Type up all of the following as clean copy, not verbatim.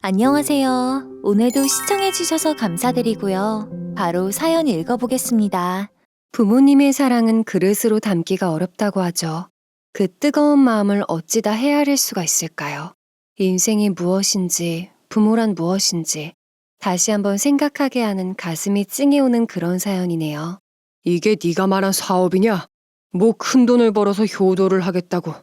안녕하세요. 오늘도 시청해주셔서 감사드리고요. 바로 사연 읽어보겠습니다. 부모님의 사랑은 그릇으로 담기가 어렵다고 하죠. 그 뜨거운 마음을 어찌다 헤아릴 수가 있을까요? 인생이 무엇인지, 부모란 무엇인지, 다시 한번 생각하게 하는 가슴이 찡해오는 그런 사연이네요. 이게 네가 말한 사업이냐? 뭐 큰 돈을 벌어서 효도를 하겠다고.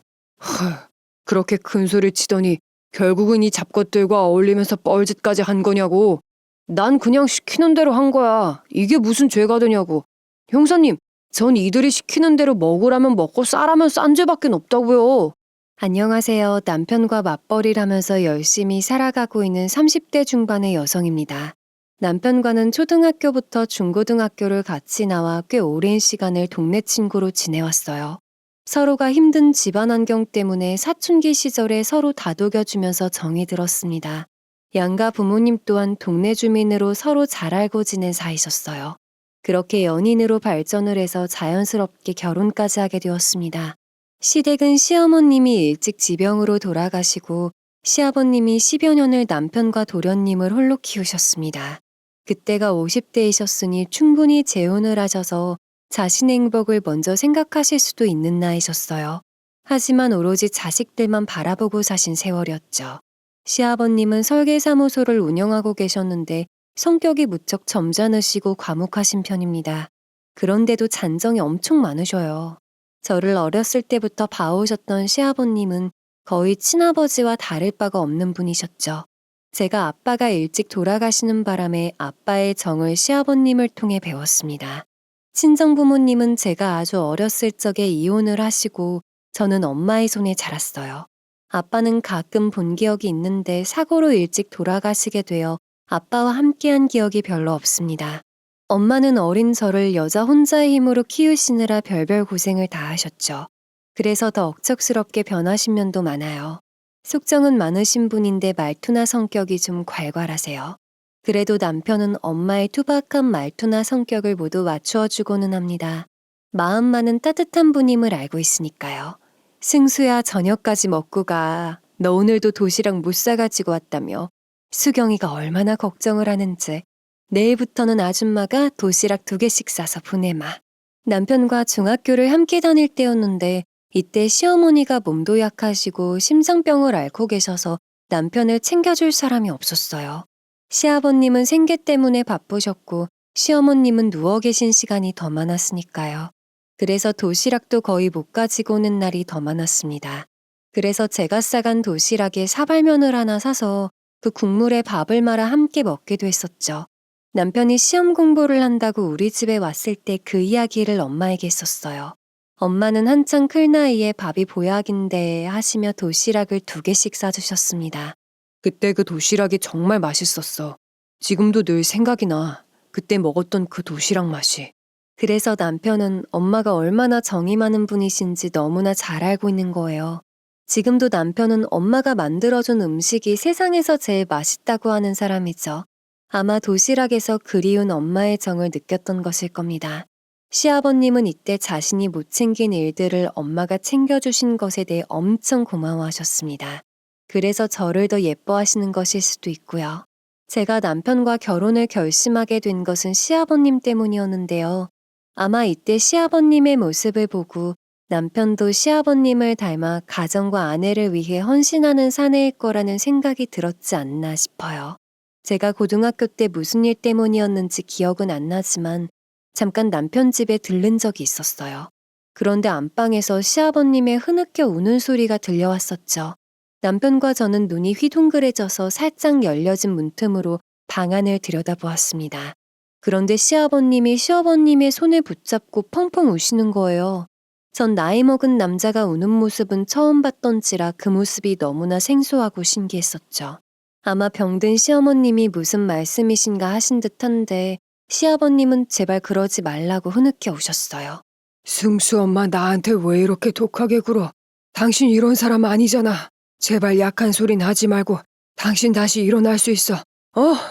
그렇게 큰 소리 치더니 결국은 이 잡것들과 어울리면서 뻘짓까지 한 거냐고. 난 그냥 시키는 대로 한 거야. 이게 무슨 죄가 되냐고. 형사님, 전 이들이 시키는 대로 먹으라면 먹고 싸라면 싼 죄밖엔 없다고요. 안녕하세요. 남편과 맞벌이를 하면서 열심히 살아가고 있는 30대 중반의 여성입니다. 남편과는 초등학교부터 중고등학교를 같이 나와 꽤 오랜 시간을 동네 친구로 지내왔어요. 서로가 힘든 집안 환경 때문에 사춘기 시절에 서로 다독여주면서 정이 들었습니다. 양가 부모님 또한 동네 주민으로 서로 잘 알고 지낸 사이셨어요. 그렇게 연인으로 발전을 해서 자연스럽게 결혼까지 하게 되었습니다. 시댁은 시어머님이 일찍 지병으로 돌아가시고 시아버님이 10여 년을 남편과 도련님을 홀로 키우셨습니다. 그때가 50대이셨으니 충분히 재혼을 하셔서 자신의 행복을 먼저 생각하실 수도 있는 나이셨어요. 하지만 오로지 자식들만 바라보고 사신 세월이었죠. 시아버님은 설계사무소를 운영하고 계셨는데 성격이 무척 점잖으시고 과묵하신 편입니다. 그런데도 잔정이 엄청 많으셔요. 저를 어렸을 때부터 봐오셨던 시아버님은 거의 친아버지와 다를 바가 없는 분이셨죠. 제가 아빠가 일찍 돌아가시는 바람에 아빠의 정을 시아버님을 통해 배웠습니다. 친정부모님은 제가 아주 어렸을 적에 이혼을 하시고 저는 엄마의 손에 자랐어요. 아빠는 가끔 본 기억이 있는데 사고로 일찍 돌아가시게 되어 아빠와 함께한 기억이 별로 없습니다. 엄마는 어린 저를 여자 혼자의 힘으로 키우시느라 별별 고생을 다 하셨죠. 그래서 더 억척스럽게 변하신 면도 많아요. 속정은 많으신 분인데 말투나 성격이 좀 괄괄하세요. 그래도 남편은 엄마의 투박한 말투나 성격을 모두 맞추어주고는 합니다. 마음만은 따뜻한 분임을 알고 있으니까요. 승수야 저녁까지 먹고 가. 너 오늘도 도시락 못 싸가지고 왔다며. 수경이가 얼마나 걱정을 하는지. 내일부터는 아줌마가 도시락 2개씩 싸서 보내마. 남편과 중학교를 함께 다닐 때였는데 이때 시어머니가 몸도 약하시고 심장병을 앓고 계셔서 남편을 챙겨줄 사람이 없었어요. 시아버님은 생계 때문에 바쁘셨고 시어머님은 누워 계신 시간이 더 많았으니까요. 그래서 도시락도 거의 못 가지고 오는 날이 더 많았습니다. 그래서 제가 싸간 도시락에 사발면을 하나 사서 그 국물에 밥을 말아 함께 먹기도 했었죠. 남편이 시험 공부를 한다고 우리 집에 왔을 때 그 이야기를 엄마에게 했었어요. 엄마는 한창 클 나이에 밥이 보약인데 하시며 도시락을 2개씩 싸주셨습니다. 그때 그 도시락이 정말 맛있었어. 지금도 늘 생각이 나. 그때 먹었던 그 도시락 맛이. 그래서 남편은 엄마가 얼마나 정이 많은 분이신지 너무나 잘 알고 있는 거예요. 지금도 남편은 엄마가 만들어준 음식이 세상에서 제일 맛있다고 하는 사람이죠. 아마 도시락에서 그리운 엄마의 정을 느꼈던 것일 겁니다. 시아버님은 이때 자신이 못 챙긴 일들을 엄마가 챙겨주신 것에 대해 엄청 고마워하셨습니다. 그래서 저를 더 예뻐하시는 것일 수도 있고요. 제가 남편과 결혼을 결심하게 된 것은 시아버님 때문이었는데요. 아마 이때 시아버님의 모습을 보고 남편도 시아버님을 닮아 가정과 아내를 위해 헌신하는 사내일 거라는 생각이 들었지 않나 싶어요. 제가 고등학교 때 무슨 일 때문이었는지 기억은 안 나지만 잠깐 남편 집에 들른 적이 있었어요. 그런데 안방에서 시아버님의 흐느껴 우는 소리가 들려왔었죠. 남편과 저는 눈이 휘둥그레져서 살짝 열려진 문틈으로 방 안을 들여다보았습니다. 그런데 시아버님이 시어머님의 손을 붙잡고 펑펑 우시는 거예요. 전 나이 먹은 남자가 우는 모습은 처음 봤던지라 그 모습이 너무나 생소하고 신기했었죠. 아마 병든 시어머님이 무슨 말씀이신가 하신 듯한데 시아버님은 제발 그러지 말라고 흐느껴 우셨어요. 승수 엄마 나한테 왜 이렇게 독하게 굴어? 당신 이런 사람 아니잖아. 제발 약한 소린 하지 말고 당신 다시 일어날 수 있어.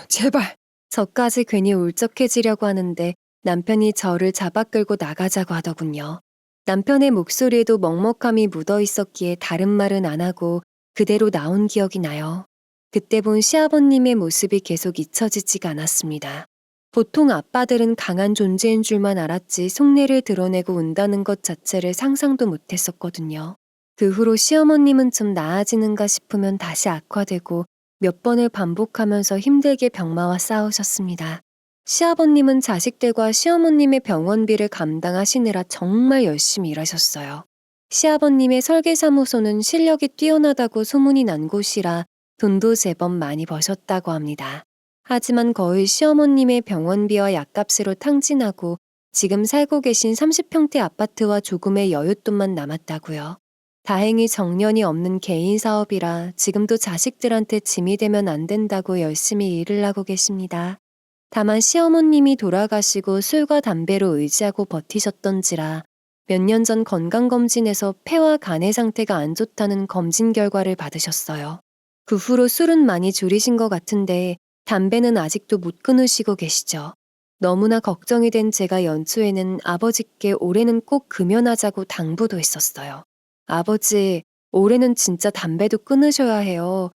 제발. 저까지 괜히 울적해지려고 하는데 남편이 저를 잡아 끌고 나가자고 하더군요. 남편의 목소리에도 먹먹함이 묻어 있었기에 다른 말은 안 하고 그대로 나온 기억이 나요. 그때 본 시아버님의 모습이 계속 잊혀지지가 않았습니다. 보통 아빠들은 강한 존재인 줄만 알았지 속내를 드러내고 운다는 것 자체를 상상도 못했었거든요. 그 후로 시어머님은 좀 나아지는가 싶으면 다시 악화되고 몇 번을 반복하면서 힘들게 병마와 싸우셨습니다. 시아버님은 자식들과 시어머님의 병원비를 감당하시느라 정말 열심히 일하셨어요. 시아버님의 설계사무소는 실력이 뛰어나다고 소문이 난 곳이라 돈도 제법 많이 버셨다고 합니다. 하지만 거의 시어머님의 병원비와 약값으로 탕진하고 지금 살고 계신 30평대 아파트와 조금의 여윳돈만 남았다고요. 다행히 정년이 없는 개인 사업이라 지금도 자식들한테 짐이 되면 안 된다고 열심히 일을 하고 계십니다. 다만 시어머님이 돌아가시고 술과 담배로 의지하고 버티셨던지라 몇 년 전 건강검진에서 폐와 간의 상태가 안 좋다는 검진 결과를 받으셨어요. 그 후로 술은 많이 줄이신 것 같은데 담배는 아직도 못 끊으시고 계시죠. 너무나 걱정이 된 제가 연초에는 아버지께 올해는 꼭 금연하자고 당부도 했었어요. 아버지, 올해는 진짜 담배도 끊으셔야 해요.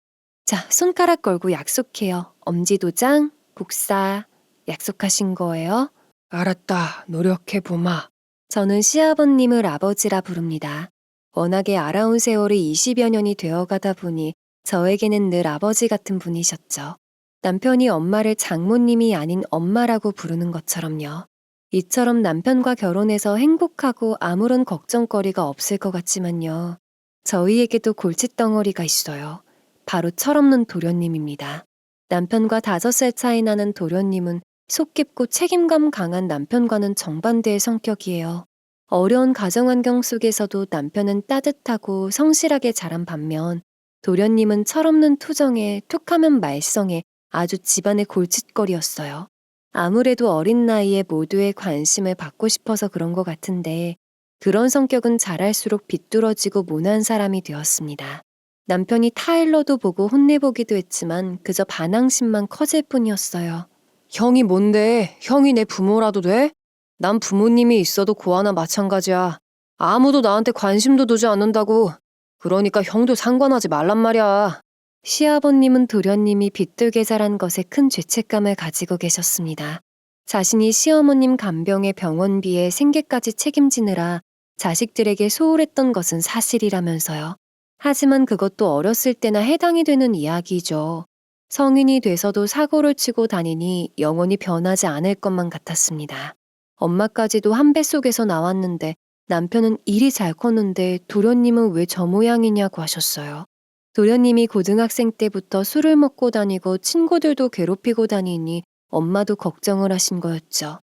자, 손가락 걸고 약속해요. 엄지도장, 국사, 약속하신 거예요? 알았다. 노력해보마. 저는 시아버님을 아버지라 부릅니다. 워낙에 알아온 세월이 20여 년이 되어가다 보니 저에게는 늘 아버지 같은 분이셨죠. 남편이 엄마를 장모님이 아닌 엄마라고 부르는 것처럼요. 이처럼 남편과 결혼해서 행복하고 아무런 걱정거리가 없을 것 같지만요. 저희에게도 골칫덩어리가 있어요. 바로 철없는 도련님입니다. 남편과 5살 차이 나는 도련님은 속 깊고 책임감 강한 남편과는 정반대의 성격이에요. 어려운 가정환경 속에서도 남편은 따뜻하고 성실하게 자란 반면 도련님은 철없는 투정에 툭하면 말썽에 아주 집안의 골칫거리였어요. 아무래도 어린 나이에 모두의 관심을 받고 싶어서 그런 것 같은데 그런 성격은 자랄수록 비뚤어지고 모난 사람이 되었습니다. 남편이 타일러도 보고 혼내보기도 했지만 그저 반항심만 커질 뿐이었어요. 형이 뭔데? 형이 내 부모라도 돼? 난 부모님이 있어도 고아나 마찬가지야. 아무도 나한테 관심도 두지 않는다고. 그러니까 형도 상관하지 말란 말이야. 시아버님은 도련님이 비뚤게 자란 것에 큰 죄책감을 가지고 계셨습니다. 자신이 시어머님 간병의 병원비에 생계까지 책임지느라 자식들에게 소홀했던 것은 사실이라면서요. 하지만 그것도 어렸을 때나 해당이 되는 이야기죠. 성인이 돼서도 사고를 치고 다니니 영원히 변하지 않을 것만 같았습니다. 엄마까지도 한 뱃속에서 나왔는데 남편은 일이 잘 컸는데 도련님은 왜 저 모양이냐고 하셨어요. 도련님이 고등학생 때부터 술을 먹고 다니고 친구들도 괴롭히고 다니니 엄마도 걱정을 하신 거였죠.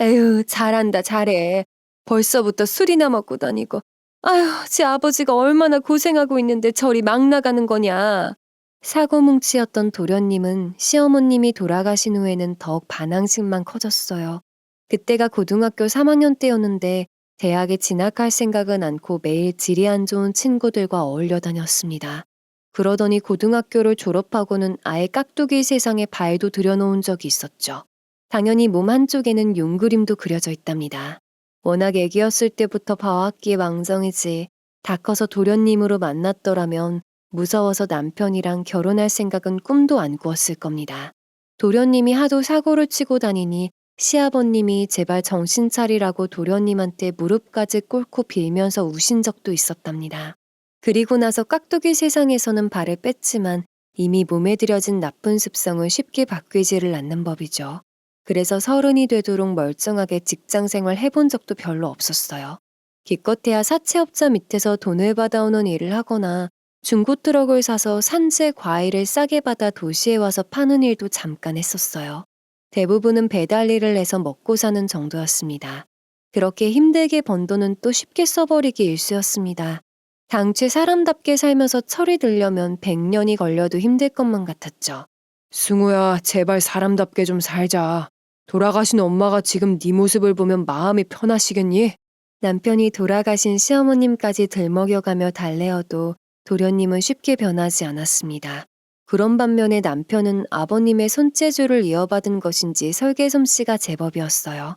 에휴, 잘한다, 잘해. 벌써부터 술이나 먹고 다니고. 아휴, 제 아버지가 얼마나 고생하고 있는데 저리 막 나가는 거냐. 사고뭉치였던 도련님은 시어머님이 돌아가신 후에는 더욱 반항심만 커졌어요. 그때가 고등학교 3학년 때였는데 대학에 진학할 생각은 않고 매일 질이 안 좋은 친구들과 어울려 다녔습니다. 그러더니 고등학교를 졸업하고는 아예 깍두기 세상에 발도 들여놓은 적이 있었죠. 당연히 몸 한쪽에는 용그림도 그려져 있답니다. 워낙 애기였을 때부터 봐왔기에 망정이지 다 커서 도련님으로 만났더라면 무서워서 남편이랑 결혼할 생각은 꿈도 안 꾸었을 겁니다. 도련님이 하도 사고를 치고 다니니 시아버님이 제발 정신 차리라고 도련님한테 무릎까지 꿇고 빌면서 우신 적도 있었답니다. 그리고 나서 깍두기 세상에서는 발을 뺐지만 이미 몸에 들여진 나쁜 습성을 쉽게 바뀌지를 않는 법이죠. 그래서 30이 되도록 멀쩡하게 직장생활 해본 적도 별로 없었어요. 기껏해야 사채업자 밑에서 돈을 받아오는 일을 하거나 중고 트럭을 사서 산재 과일을 싸게 받아 도시에 와서 파는 일도 잠깐 했었어요. 대부분은 배달 일을 해서 먹고 사는 정도였습니다. 그렇게 힘들게 번 돈은 또 쉽게 써버리기 일쑤였습니다. 당최 사람답게 살면서 철이 들려면 100년이 걸려도 힘들 것만 같았죠. 승우야, 제발 사람답게 좀 살자. 돌아가신 엄마가 지금 네 모습을 보면 마음이 편하시겠니? 남편이 돌아가신 시어머님까지 들먹여가며 달래어도 도련님은 쉽게 변하지 않았습니다. 그런 반면에 남편은 아버님의 손재주를 이어받은 것인지 설계 솜씨가 제법이었어요.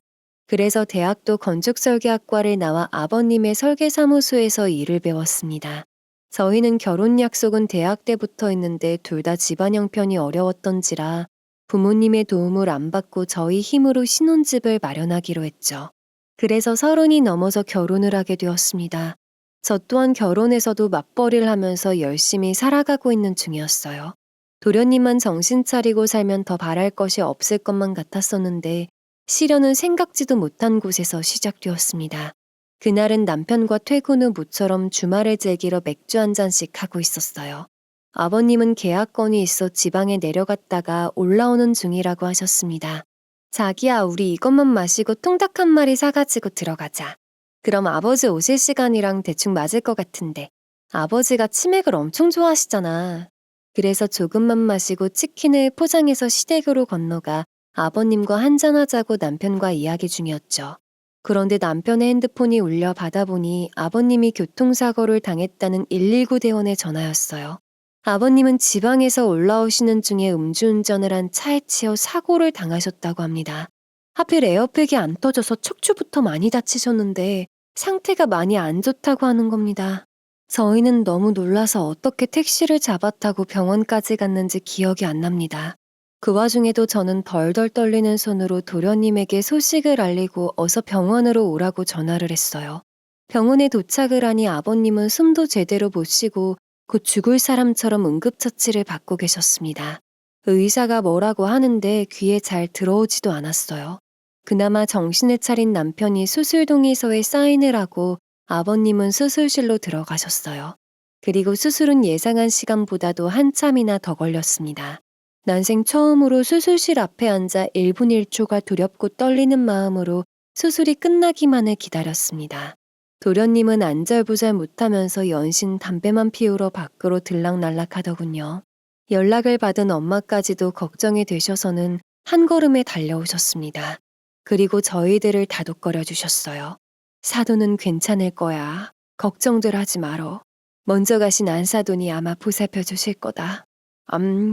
그래서 대학도 건축설계학과를 나와 아버님의 설계사무소에서 일을 배웠습니다. 저희는 결혼 약속은 대학 때부터 했는데 둘 다 집안 형편이 어려웠던지라 부모님의 도움을 안 받고 저희 힘으로 신혼집을 마련하기로 했죠. 그래서 30이 넘어서 결혼을 하게 되었습니다. 저 또한 결혼해서도 맞벌이를 하면서 열심히 살아가고 있는 중이었어요. 도련님만 정신 차리고 살면 더 바랄 것이 없을 것만 같았었는데 시련은 생각지도 못한 곳에서 시작되었습니다. 그날은 남편과 퇴근 후 모처럼 주말을 즐기러 맥주 한 잔씩 하고 있었어요. 아버님은 계약건이 있어 지방에 내려갔다가 올라오는 중이라고 하셨습니다. 자기야, 우리 이것만 마시고 통닭 한 마리 사가지고 들어가자. 그럼 아버지 오실 시간이랑 대충 맞을 것 같은데. 아버지가 치맥을 엄청 좋아하시잖아. 그래서 조금만 마시고 치킨을 포장해서 시댁으로 건너가 아버님과 한잔하자고 남편과 이야기 중이었죠. 그런데 남편의 핸드폰이 울려 받아보니 아버님이 교통사고를 당했다는 119 대원의 전화였어요. 아버님은 지방에서 올라오시는 중에 음주운전을 한 차에 치여 사고를 당하셨다고 합니다. 하필 에어백이 안 터져서 척추부터 많이 다치셨는데 상태가 많이 안 좋다고 하는 겁니다. 저희는 너무 놀라서 어떻게 택시를 잡아 타고 병원까지 갔는지 기억이 안 납니다. 그 와중에도 저는 덜덜 떨리는 손으로 도련님에게 소식을 알리고 어서 병원으로 오라고 전화를 했어요. 병원에 도착을 하니 아버님은 숨도 제대로 못 쉬고 곧 죽을 사람처럼 응급처치를 받고 계셨습니다. 의사가 뭐라고 하는데 귀에 잘 들어오지도 않았어요. 그나마 정신을 차린 남편이 수술 동의서에 사인을 하고 아버님은 수술실로 들어가셨어요. 그리고 수술은 예상한 시간보다도 한참이나 더 걸렸습니다. 난생 처음으로 수술실 앞에 앉아 1분 1초가 두렵고 떨리는 마음으로 수술이 끝나기만을 기다렸습니다. 도련님은 안절부절 못하면서 연신 담배만 피우러 밖으로 들락날락 하더군요. 연락을 받은 엄마까지도 걱정이 되셔서는 한 걸음에 달려오셨습니다. 그리고 저희들을 다독거려 주셨어요. 사돈은 괜찮을 거야. 걱정들 하지 말어. 먼저 가신 안사돈이 아마 보살펴 주실 거다.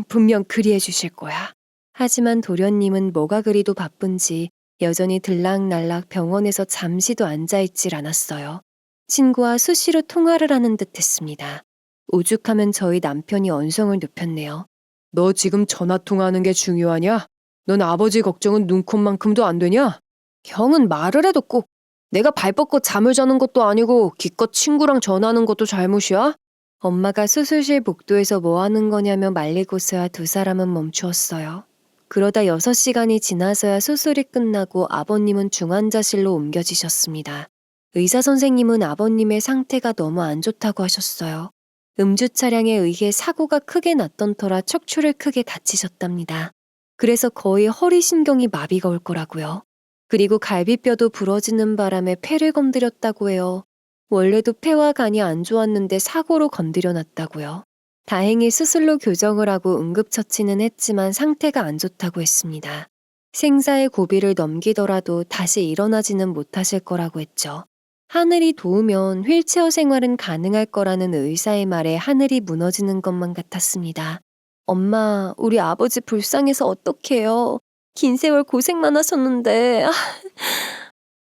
분명 그리해 주실 거야. 하지만 도련님은 뭐가 그리도 바쁜지 여전히 들락날락 병원에서 잠시도 앉아있질 않았어요. 친구와 수시로 통화를 하는 듯 했습니다. 오죽하면 저희 남편이 언성을 높였네요. 너 지금 전화 통화하는 게 중요하냐? 넌 아버지 걱정은 눈꼽만큼도 안 되냐? 형은 말을 해도 꼭 내가 발 뻗고 잠을 자는 것도 아니고 기껏 친구랑 전화하는 것도 잘못이야? 엄마가 수술실 복도에서 뭐 하는 거냐며 말리고서야 두 사람은 멈추었어요. 그러다 6시간이 지나서야 수술이 끝나고 아버님은 중환자실로 옮겨지셨습니다. 의사 선생님은 아버님의 상태가 너무 안 좋다고 하셨어요. 음주 차량에 의해 사고가 크게 났던 터라 척추를 크게 다치셨답니다. 그래서 거의 허리 신경이 마비가 올 거라고요. 그리고 갈비뼈도 부러지는 바람에 폐를 건드렸다고 해요. 원래도 폐와 간이 안 좋았는데 사고로 건드려 놨다고요. 다행히 수술로 교정을 하고 응급처치는 했지만 상태가 안 좋다고 했습니다. 생사의 고비를 넘기더라도 다시 일어나지는 못하실 거라고 했죠. 하늘이 도우면 휠체어 생활은 가능할 거라는 의사의 말에 하늘이 무너지는 것만 같았습니다. 엄마, 우리 아버지 불쌍해서 어떡해요. 긴 세월 고생만 하셨는데.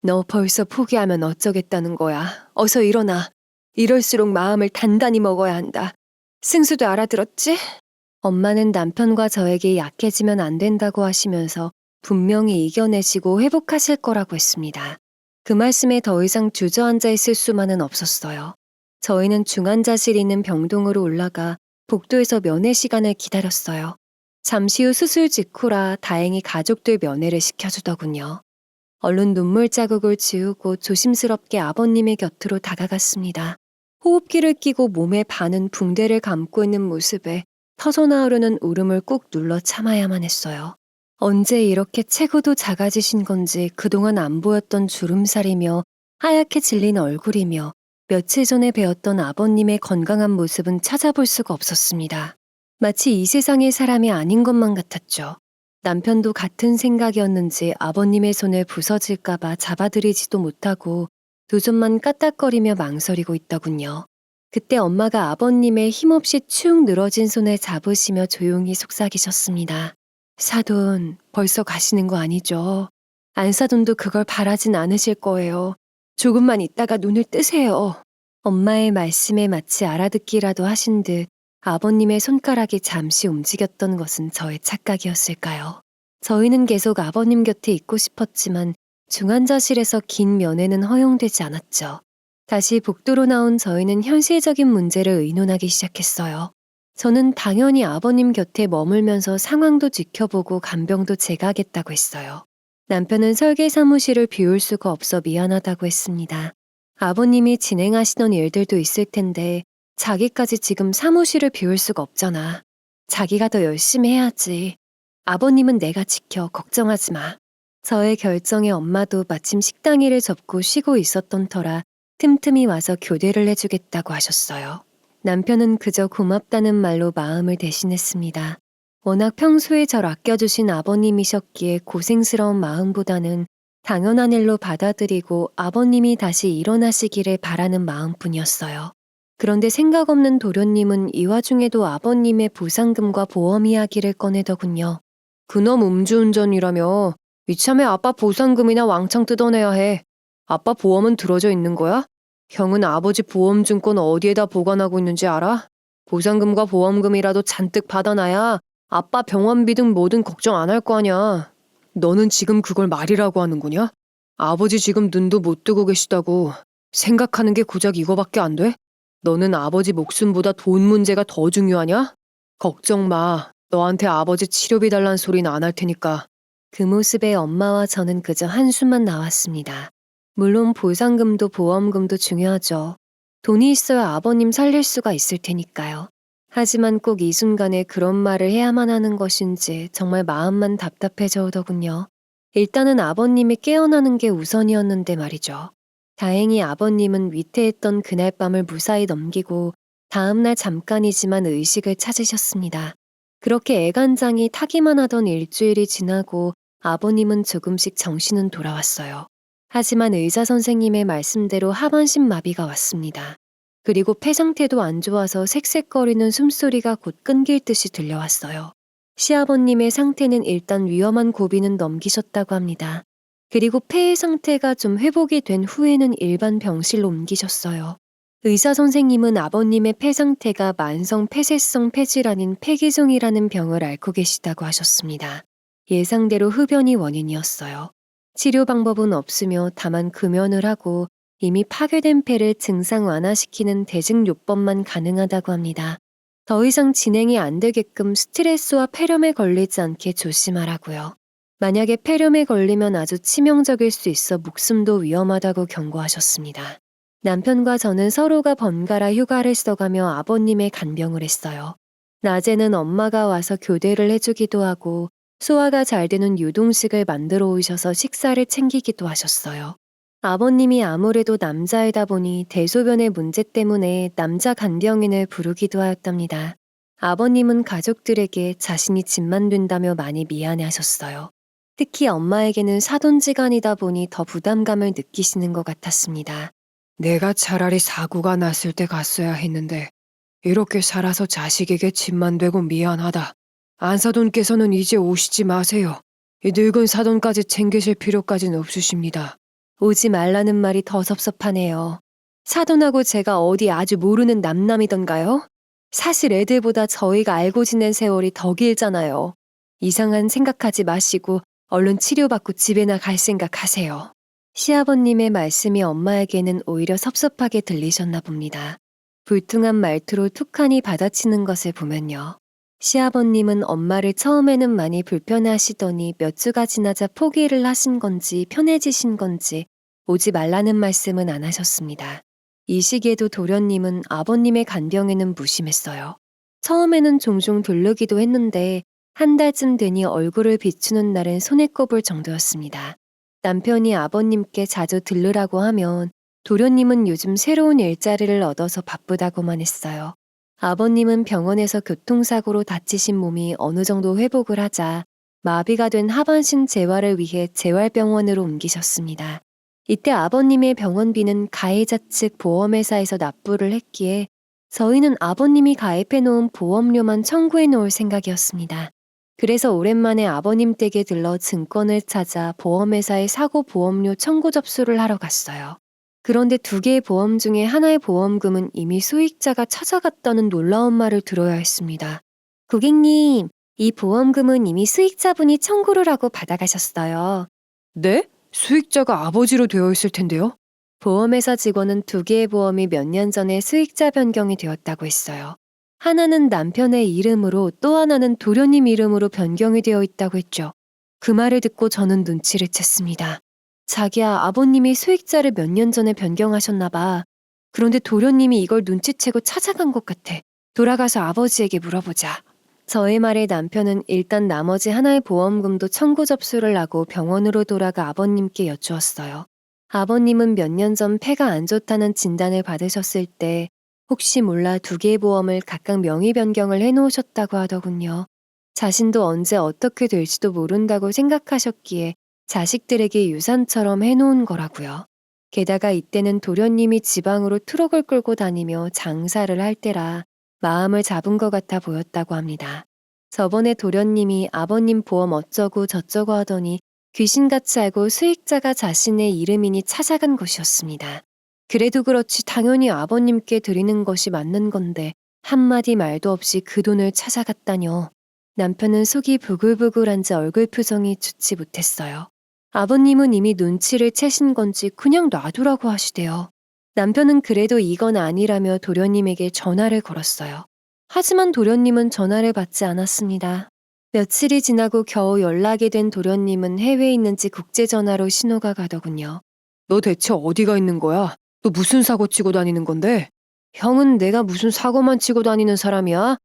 너 벌써 포기하면 어쩌겠다는 거야. 어서 일어나. 이럴수록 마음을 단단히 먹어야 한다. 승수도 알아들었지? 엄마는 남편과 저에게 약해지면 안 된다고 하시면서 분명히 이겨내시고 회복하실 거라고 했습니다. 그 말씀에 더 이상 주저앉아 있을 수만은 없었어요. 저희는 중환자실 있는 병동으로 올라가 복도에서 면회 시간을 기다렸어요. 잠시 후 수술 직후라 다행히 가족들 면회를 시켜주더군요. 얼른 눈물 자국을 지우고 조심스럽게 아버님의 곁으로 다가갔습니다. 호흡기를 끼고 몸에 반은 붕대를 감고 있는 모습에 터져나오려는 울음을 꾹 눌러 참아야만 했어요. 언제 이렇게 체구도 작아지신 건지 그동안 안 보였던 주름살이며 하얗게 질린 얼굴이며 며칠 전에 뵈었던 아버님의 건강한 모습은 찾아볼 수가 없었습니다. 마치 이 세상의 사람이 아닌 것만 같았죠. 남편도 같은 생각이었는지 아버님의 손을 부서질까봐 잡아들이지도 못하고 두 손만 까딱거리며 망설이고 있더군요. 그때 엄마가 아버님의 힘없이 축 늘어진 손을 잡으시며 조용히 속삭이셨습니다. 사돈, 벌써 가시는 거 아니죠? 안사돈도 그걸 바라진 않으실 거예요. 조금만 있다가 눈을 뜨세요. 엄마의 말씀에 마치 알아듣기라도 하신 듯 아버님의 손가락이 잠시 움직였던 것은 저의 착각이었을까요? 저희는 계속 아버님 곁에 있고 싶었지만 중환자실에서 긴 면회는 허용되지 않았죠. 다시 복도로 나온 저희는 현실적인 문제를 의논하기 시작했어요. 저는 당연히 아버님 곁에 머물면서 상황도 지켜보고 간병도 제가 하겠다고 했어요. 남편은 설계 사무실을 비울 수가 없어 미안하다고 했습니다. 아버님이 진행하시던 일들도 있을 텐데 자기까지 지금 사무실을 비울 수가 없잖아. 자기가 더 열심히 해야지. 아버님은 내가 지켜, 걱정하지 마. 저의 결정에 엄마도 마침 식당 일을 접고 쉬고 있었던 터라 틈틈이 와서 교대를 해주겠다고 하셨어요. 남편은 그저 고맙다는 말로 마음을 대신했습니다. 워낙 평소에 절 아껴주신 아버님이셨기에 고생스러운 마음보다는 당연한 일로 받아들이고 아버님이 다시 일어나시기를 바라는 마음뿐이었어요. 그런데 생각 없는 도련님은 이 와중에도 아버님의 보상금과 보험 이야기를 꺼내더군요. 그놈 음주운전이라며 이참에 아빠 보상금이나 왕창 뜯어내야 해. 아빠 보험은 들어져 있는 거야? 형은 아버지 보험증권 어디에다 보관하고 있는지 알아? 보상금과 보험금이라도 잔뜩 받아놔야 아빠 병원비 등 뭐든 걱정 안 할 거 아냐. 너는 지금 그걸 말이라고 하는 거냐? 아버지 지금 눈도 못 뜨고 계시다고. 생각하는 게 고작 이거밖에 안 돼? 너는 아버지 목숨보다 돈 문제가 더 중요하냐? 걱정 마. 너한테 아버지 치료비 달란 소리는 안 할 테니까. 그 모습에 엄마와 저는 그저 한숨만 나왔습니다. 물론 보상금도 보험금도 중요하죠. 돈이 있어야 아버님 살릴 수가 있을 테니까요. 하지만 꼭 이 순간에 그런 말을 해야만 하는 것인지 정말 마음만 답답해져 오더군요. 일단은 아버님이 깨어나는 게 우선이었는데 말이죠. 다행히 아버님은 위태했던 그날 밤을 무사히 넘기고 다음날 잠깐이지만 의식을 찾으셨습니다. 그렇게 애간장이 타기만 하던 일주일이 지나고 아버님은 조금씩 정신은 돌아왔어요. 하지만 의사 선생님의 말씀대로 하반신 마비가 왔습니다. 그리고 폐 상태도 안 좋아서 색색거리는 숨소리가 곧 끊길 듯이 들려왔어요. 시아버님의 상태는 일단 위험한 고비는 넘기셨다고 합니다. 그리고 폐의 상태가 좀 회복이 된 후에는 일반 병실로 옮기셨어요. 의사 선생님은 아버님의 폐 상태가 만성 폐쇄성 폐질환인 폐기종이라는 병을 앓고 계시다고 하셨습니다. 예상대로 흡연이 원인이었어요. 치료 방법은 없으며 다만 금연을 하고 이미 파괴된 폐를 증상 완화시키는 대증요법만 가능하다고 합니다. 더 이상 진행이 안 되게끔 스트레스와 폐렴에 걸리지 않게 조심하라고요. 만약에 폐렴에 걸리면 아주 치명적일 수 있어 목숨도 위험하다고 경고하셨습니다. 남편과 저는 서로가 번갈아 휴가를 써가며 아버님의 간병을 했어요. 낮에는 엄마가 와서 교대를 해주기도 하고 소화가 잘 되는 유동식을 만들어 오셔서 식사를 챙기기도 하셨어요. 아버님이 아무래도 남자이다 보니 대소변의 문제 때문에 남자 간병인을 부르기도 하였답니다. 아버님은 가족들에게 자신이 집만 된다며 많이 미안해하셨어요. 특히 엄마에게는 사돈지간이다 보니 더 부담감을 느끼시는 것 같았습니다. 내가 차라리 사고가 났을 때 갔어야 했는데 이렇게 살아서 자식에게 집만 되고 미안하다. 안사돈께서는 이제 오시지 마세요. 이 늙은 사돈까지 챙기실 필요까지는 없으십니다. 오지 말라는 말이 더 섭섭하네요. 사돈하고 제가 어디 아주 모르는 남남이던가요? 사실 애들보다 저희가 알고 지낸 세월이 더 길잖아요. 이상한 생각하지 마시고 얼른 치료받고 집에나 갈 생각하세요. 시아버님의 말씀이 엄마에게는 오히려 섭섭하게 들리셨나 봅니다. 불퉁한 말투로 툭하니 받아치는 것을 보면요. 시아버님은 엄마를 처음에는 많이 불편해하시더니 몇 주가 지나자 포기를 하신 건지 편해지신 건지 오지 말라는 말씀은 안 하셨습니다. 이 시기에도 도련님은 아버님의 간병에는 무심했어요. 처음에는 종종 들르기도 했는데 한 달쯤 되니 얼굴을 비추는 날은 손에 꼽을 정도였습니다. 남편이 아버님께 자주 들르라고 하면 도련님은 요즘 새로운 일자리를 얻어서 바쁘다고만 했어요. 아버님은 병원에서 교통사고로 다치신 몸이 어느 정도 회복을 하자 마비가 된 하반신 재활을 위해 재활병원으로 옮기셨습니다. 이때 아버님의 병원비는 가해자 측 보험회사에서 납부를 했기에 저희는 아버님이 가입해놓은 보험료만 청구해 놓을 생각이었습니다. 그래서 오랜만에 아버님 댁에 들러 증권을 찾아 보험회사에 사고 보험료 청구 접수를 하러 갔어요. 그런데 두 개의 보험 중에 하나의 보험금은 이미 수익자가 찾아갔다는 놀라운 말을 들어야 했습니다. 고객님, 이 보험금은 이미 수익자분이 청구를 하고 받아가셨어요. 네? 수익자가 아버지로 되어 있을 텐데요? 보험회사 직원은 두 개의 보험이 몇 년 전에 수익자 변경이 되었다고 했어요. 하나는 남편의 이름으로 또 하나는 도련님 이름으로 변경이 되어 있다고 했죠. 그 말을 듣고 저는 눈치를 챘습니다. 자기야, 아버님이 수익자를 몇 년 전에 변경하셨나 봐. 그런데 도련님이 이걸 눈치채고 찾아간 것 같아. 돌아가서 아버지에게 물어보자. 저의 말에 남편은 일단 나머지 하나의 보험금도 청구 접수를 하고 병원으로 돌아가 아버님께 여쭈었어요. 아버님은 몇 년 전 폐가 안 좋다는 진단을 받으셨을 때 혹시 몰라 두 개의 보험을 각각 명의 변경을 해놓으셨다고 하더군요. 자신도 언제 어떻게 될지도 모른다고 생각하셨기에 자식들에게 유산처럼 해놓은 거라고요. 게다가 이때는 도련님이 지방으로 트럭을 끌고 다니며 장사를 할 때라 마음을 잡은 것 같아 보였다고 합니다. 저번에 도련님이 아버님 보험 어쩌고 저쩌고 하더니 귀신같이 알고 수익자가 자신의 이름이니 찾아간 것이었습니다. 그래도 그렇지 당연히 아버님께 드리는 것이 맞는 건데 한마디 말도 없이 그 돈을 찾아갔다뇨. 남편은 속이 부글부글한지 얼굴 표정이 좋지 못했어요. 아버님은 이미 눈치를 채신 건지 그냥 놔두라고 하시대요. 남편은 그래도 이건 아니라며 도련님에게 전화를 걸었어요. 하지만 도련님은 전화를 받지 않았습니다. 며칠이 지나고 겨우 연락이 된 도련님은 해외에 있는지 국제전화로 신호가 가더군요. 너 대체 어디가 있는 거야? 너 무슨 사고 치고 다니는 건데? 형은 내가 무슨 사고만 치고 다니는 사람이야?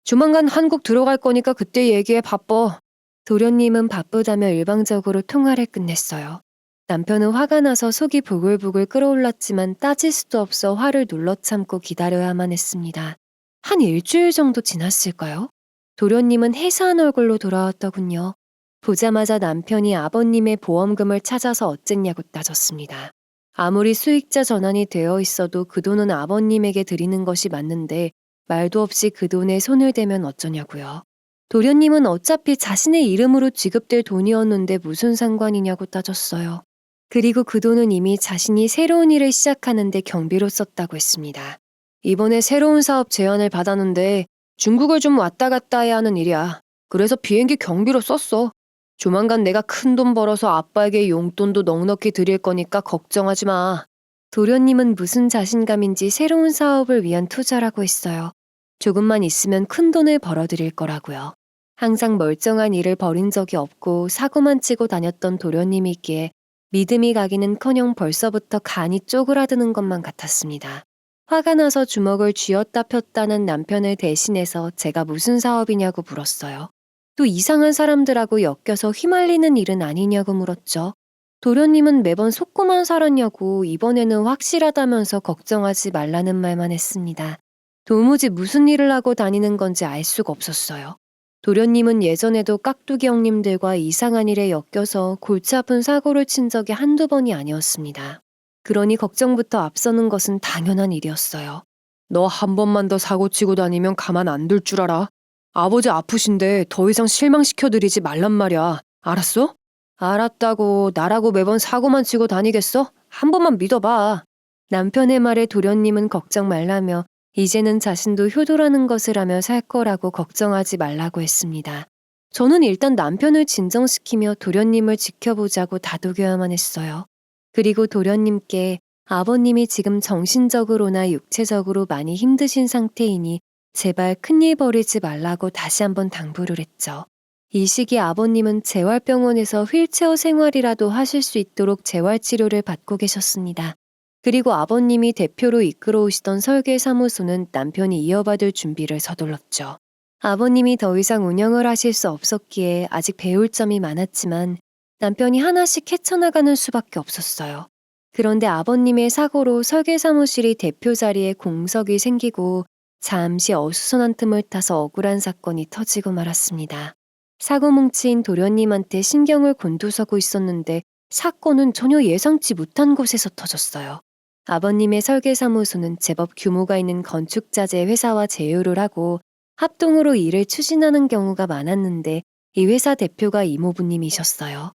조만간 한국 들어갈 거니까 그때 얘기해 바빠. 도련님은 바쁘다며 일방적으로 통화를 끝냈어요. 남편은 화가 나서 속이 부글부글 끓어올랐지만 따질 수도 없어 화를 눌러 참고 기다려야만 했습니다. 한 일주일 정도 지났을까요? 도련님은 해사한 얼굴로 돌아왔더군요. 보자마자 남편이 아버님의 보험금을 찾아서 어쨌냐고 따졌습니다. 아무리 수익자 전환이 되어 있어도 그 돈은 아버님에게 드리는 것이 맞는데 말도 없이 그 돈에 손을 대면 어쩌냐고요. 도련님은 어차피 자신의 이름으로 지급될 돈이었는데 무슨 상관이냐고 따졌어요. 그리고 그 돈은 이미 자신이 새로운 일을 시작하는데 경비로 썼다고 했습니다. 이번에 새로운 사업 제안을 받았는데 중국을 좀 왔다 갔다 해야 하는 일이야. 그래서 비행기 경비로 썼어. 조만간 내가 큰 돈 벌어서 아빠에게 용돈도 넉넉히 드릴 거니까 걱정하지 마. 도련님은 무슨 자신감인지 새로운 사업을 위한 투자라고 했어요. 조금만 있으면 큰 돈을 벌어들일 거라고요. 항상 멀쩡한 일을 벌인 적이 없고 사고만 치고 다녔던 도련님이기에 믿음이 가기는커녕 벌써부터 간이 쪼그라드는 것만 같았습니다. 화가 나서 주먹을 쥐었다 폈다는 남편을 대신해서 제가 무슨 사업이냐고 물었어요. 또 이상한 사람들하고 엮여서 휘말리는 일은 아니냐고 물었죠. 도련님은 매번 속고만 살았냐고 이번에는 확실하다면서 걱정하지 말라는 말만 했습니다. 도무지 무슨 일을 하고 다니는 건지 알 수가 없었어요. 도련님은 예전에도 깍두기 형님들과 이상한 일에 엮여서 골치 아픈 사고를 친 적이 한두 번이 아니었습니다. 그러니 걱정부터 앞서는 것은 당연한 일이었어요. 너 한 번만 더 사고 치고 다니면 가만 안 둘 줄 알아. 아버지 아프신데 더 이상 실망시켜드리지 말란 말이야. 알았어? 알았다고 나라고 매번 사고만 치고 다니겠어? 한 번만 믿어봐. 남편의 말에 도련님은 걱정 말라며 이제는 자신도 효도라는 것을 하며 살 거라고 걱정하지 말라고 했습니다. 저는 일단 남편을 진정시키며 도련님을 지켜보자고 다독여야만 했어요. 그리고 도련님께 아버님이 지금 정신적으로나 육체적으로 많이 힘드신 상태이니 제발 큰일 벌이지 말라고 다시 한번 당부를 했죠. 이 시기 아버님은 재활병원에서 휠체어 생활이라도 하실 수 있도록 재활치료를 받고 계셨습니다. 그리고 아버님이 대표로 이끌어 오시던 설계사무소는 남편이 이어받을 준비를 서둘렀죠. 아버님이 더 이상 운영을 하실 수 없었기에 아직 배울 점이 많았지만 남편이 하나씩 헤쳐나가는 수밖에 없었어요. 그런데 아버님의 사고로 설계사무실이 대표 자리에 공석이 생기고 잠시 어수선한 틈을 타서 억울한 사건이 터지고 말았습니다. 사고 뭉치인 도련님한테 신경을 곤두서고 있었는데 사건은 전혀 예상치 못한 곳에서 터졌어요. 아버님의 설계사무소는 제법 규모가 있는 건축자재 회사와 제휴를 하고 합동으로 일을 추진하는 경우가 많았는데 이 회사 대표가 이모부님이셨어요.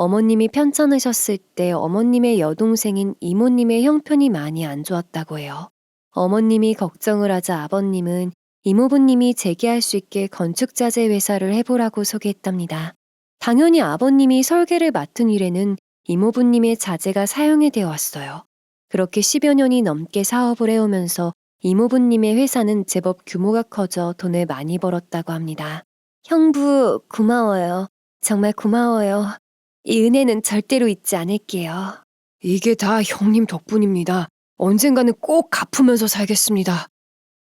어머님이 편찮으셨을 때 어머님의 여동생인 이모님의 형편이 많이 안 좋았다고 해요. 어머님이 걱정을 하자 아버님은 이모부님이 재기할 수 있게 건축자재 회사를 해보라고 소개했답니다. 당연히 아버님이 설계를 맡은 이래는 이모부님의 자재가 사용이 되어 왔어요. 그렇게 10여 년이 넘게 사업을 해오면서 이모부님의 회사는 제법 규모가 커져 돈을 많이 벌었다고 합니다. 형부, 고마워요. 정말 고마워요. 이 은혜는 절대로 잊지 않을게요. 이게 다 형님 덕분입니다. 언젠가는 꼭 갚으면서 살겠습니다.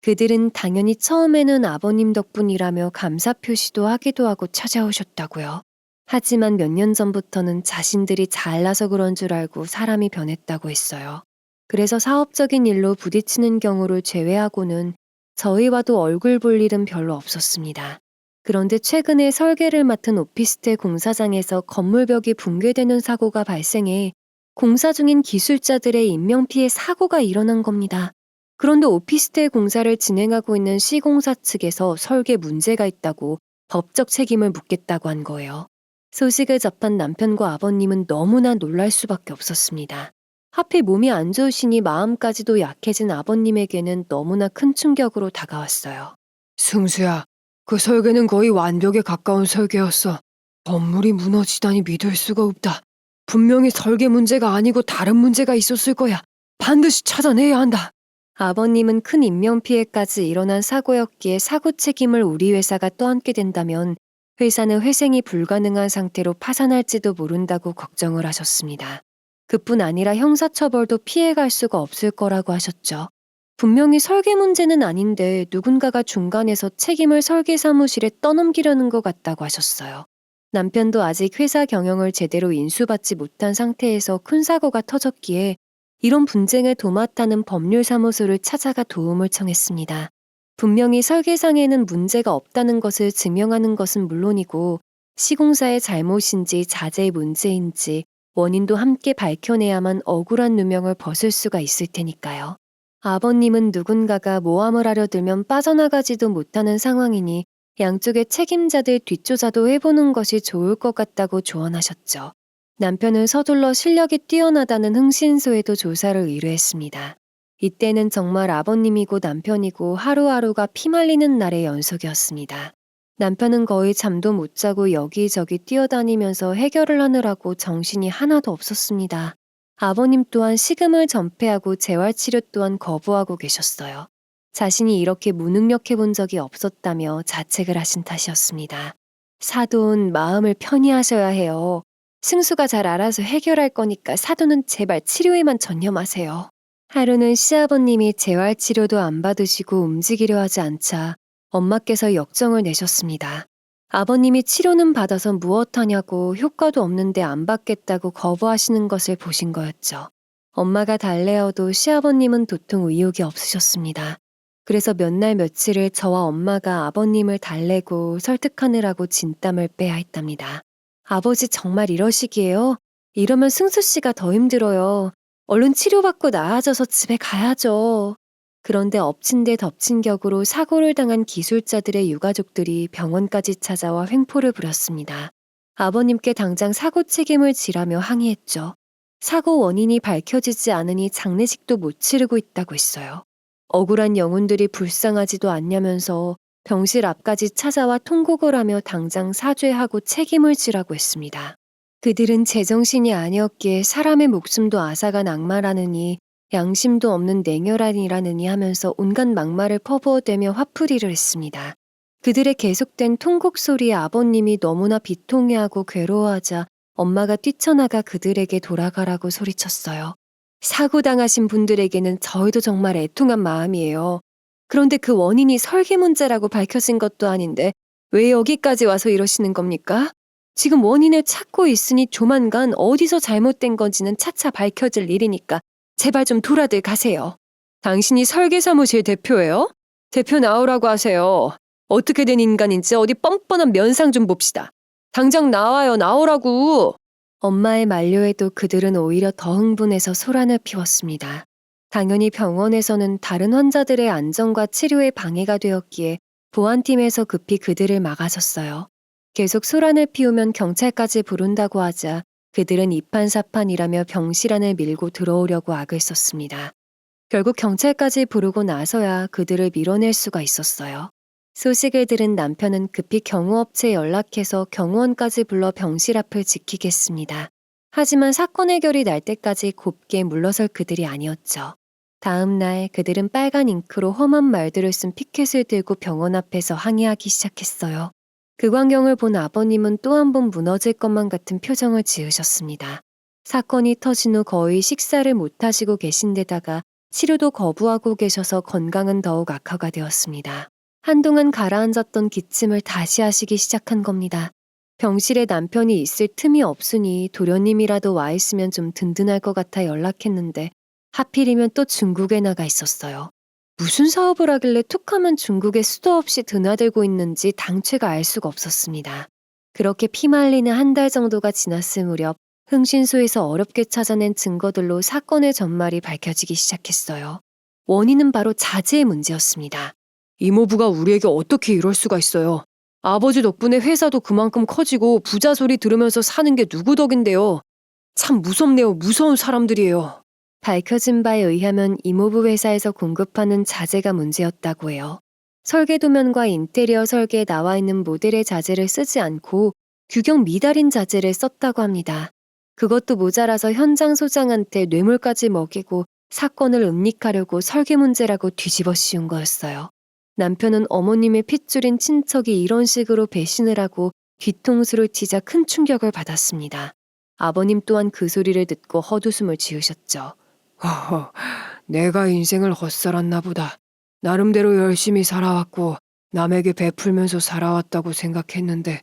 그들은 당연히 처음에는 아버님 덕분이라며 감사 표시도 하기도 하고 찾아오셨다고요. 하지만 몇 년 전부터는 자신들이 잘나서 그런 줄 알고 사람이 변했다고 했어요. 그래서 사업적인 일로 부딪히는 경우를 제외하고는 저희와도 얼굴 볼 일은 별로 없었습니다. 그런데 최근에 설계를 맡은 오피스텔 공사장에서 건물벽이 붕괴되는 사고가 발생해 공사 중인 기술자들의 인명피해 사고가 일어난 겁니다. 그런데 오피스텔 공사를 진행하고 있는 시공사 측에서 설계 문제가 있다고 법적 책임을 묻겠다고 한 거예요. 소식을 접한 남편과 아버님은 너무나 놀랄 수밖에 없었습니다. 하필 몸이 안 좋으시니 마음까지도 약해진 아버님에게는 너무나 큰 충격으로 다가왔어요. 승수야, 그 설계는 거의 완벽에 가까운 설계였어. 건물이 무너지다니 믿을 수가 없다. 분명히 설계 문제가 아니고 다른 문제가 있었을 거야. 반드시 찾아내야 한다. 아버님은 큰 인명피해까지 일어난 사고였기에 사고 책임을 우리 회사가 떠안게 된다면 회사는 회생이 불가능한 상태로 파산할지도 모른다고 걱정을 하셨습니다. 그뿐 아니라 형사처벌도 피해갈 수가 없을 거라고 하셨죠. 분명히 설계 문제는 아닌데 누군가가 중간에서 책임을 설계 사무실에 떠넘기려는 것 같다고 하셨어요. 남편도 아직 회사 경영을 제대로 인수받지 못한 상태에서 큰 사고가 터졌기에 이런 분쟁을 도맡아는 법률사무소를 찾아가 도움을 청했습니다. 분명히 설계상에는 문제가 없다는 것을 증명하는 것은 물론이고 시공사의 잘못인지 자재의 문제인지 원인도 함께 밝혀내야만 억울한 누명을 벗을 수가 있을 테니까요. 아버님은 누군가가 모함을 하려 들면 빠져나가지도 못하는 상황이니 양쪽의 책임자들 뒷조사도 해보는 것이 좋을 것 같다고 조언하셨죠. 남편은 서둘러 실력이 뛰어나다는 흥신소에도 조사를 의뢰했습니다. 이때는 정말 아버님이고 남편이고 하루하루가 피말리는 날의 연속이었습니다. 남편은 거의 잠도 못 자고 여기저기 뛰어다니면서 해결을 하느라고 정신이 하나도 없었습니다. 아버님 또한 식음을 전폐하고 재활치료 또한 거부하고 계셨어요. 자신이 이렇게 무능력해 본 적이 없었다며 자책을 하신 탓이었습니다. 사돈, 마음을 편히 하셔야 해요. 승수가 잘 알아서 해결할 거니까 사돈은 제발 치료에만 전념하세요. 하루는 시아버님이 재활치료도 안 받으시고 움직이려 하지 않자 엄마께서 역정을 내셨습니다. 아버님이 치료는 받아서 무엇하냐고 효과도 없는데 안 받겠다고 거부하시는 것을 보신 거였죠. 엄마가 달래어도 시아버님은 도통 의욕이 없으셨습니다. 그래서 몇 날 며칠을 저와 엄마가 아버님을 달래고 설득하느라고 진땀을 빼야 했답니다. 아버지 정말 이러시기에요? 이러면 승수 씨가 더 힘들어요. 얼른 치료받고 나아져서 집에 가야죠. 그런데 엎친 데 덮친 격으로 사고를 당한 기술자들의 유가족들이 병원까지 찾아와 횡포를 부렸습니다. 아버님께 당장 사고 책임을 지라며 항의했죠. 사고 원인이 밝혀지지 않으니 장례식도 못 치르고 있다고 했어요. 억울한 영혼들이 불쌍하지도 않냐면서 병실 앞까지 찾아와 통곡을 하며 당장 사죄하고 책임을 지라고 했습니다. 그들은 제정신이 아니었기에 사람의 목숨도 앗아간 악마라느니 양심도 없는 냉혈한이라느니 하면서 온갖 막말을 퍼부어대며 화풀이를 했습니다. 그들의 계속된 통곡 소리에 아버님이 너무나 비통해하고 괴로워하자 엄마가 뛰쳐나가 그들에게 돌아가라고 소리쳤어요. 사고당하신 분들에게는 저희도 정말 애통한 마음이에요. 그런데 그 원인이 설계 문제라고 밝혀진 것도 아닌데 왜 여기까지 와서 이러시는 겁니까? 지금 원인을 찾고 있으니 조만간 어디서 잘못된 건지는 차차 밝혀질 일이니까 제발 좀 돌아들 가세요. 당신이 설계사무실 대표예요? 대표 나오라고 하세요. 어떻게 된 인간인지 어디 뻔뻔한 면상 좀 봅시다. 당장 나와요, 나오라고. 엄마의 만료에도 그들은 오히려 더 흥분해서 소란을 피웠습니다. 당연히 병원에서는 다른 환자들의 안전과 치료에 방해가 되었기에 보안팀에서 급히 그들을 막아섰어요. 계속 소란을 피우면 경찰까지 부른다고 하자 그들은 이판사판이라며 병실안을 밀고 들어오려고 악을 썼습니다. 결국 경찰까지 부르고 나서야 그들을 밀어낼 수가 있었어요. 소식을 들은 남편은 급히 경호업체에 연락해서 경호원까지 불러 병실 앞을 지키겠습니다. 하지만 사건 해결이 날 때까지 곱게 물러설 그들이 아니었죠. 다음 날 그들은 빨간 잉크로 험한 말들을 쓴 피켓을 들고 병원 앞에서 항의하기 시작했어요. 그 광경을 본 아버님은 또 한 번 무너질 것만 같은 표정을 지으셨습니다. 사건이 터진 후 거의 식사를 못 하시고 계신 데다가 치료도 거부하고 계셔서 건강은 더욱 악화가 되었습니다. 한동안 가라앉았던 기침을 다시 하시기 시작한 겁니다. 병실에 남편이 있을 틈이 없으니 도련님이라도 와 있으면 좀 든든할 것 같아 연락했는데 하필이면 또 중국에 나가 있었어요. 무슨 사업을 하길래 툭하면 중국에 수도 없이 드나들고 있는지 당최가 알 수가 없었습니다. 그렇게 피말리는 한 달 정도가 지났을 무렵 흥신소에서 어렵게 찾아낸 증거들로 사건의 전말이 밝혀지기 시작했어요. 원인은 바로 자제의 문제였습니다. 이모부가 우리에게 어떻게 이럴 수가 있어요. 아버지 덕분에 회사도 그만큼 커지고 부자 소리 들으면서 사는 게 누구 덕인데요. 참 무섭네요. 무서운 사람들이에요. 밝혀진 바에 의하면 이모부 회사에서 공급하는 자재가 문제였다고 해요. 설계도면과 인테리어 설계에 나와 있는 모델의 자재를 쓰지 않고 규격 미달인 자재를 썼다고 합니다. 그것도 모자라서 현장 소장한테 뇌물까지 먹이고 사건을 은닉하려고 설계 문제라고 뒤집어 씌운 거였어요. 남편은 어머님의 핏줄인 친척이 이런 식으로 배신을 하고 뒤통수를 치자 큰 충격을 받았습니다. 아버님 또한 그 소리를 듣고 헛웃음을 지으셨죠. 허허, 내가 인생을 헛살았나 보다. 나름대로 열심히 살아왔고 남에게 베풀면서 살아왔다고 생각했는데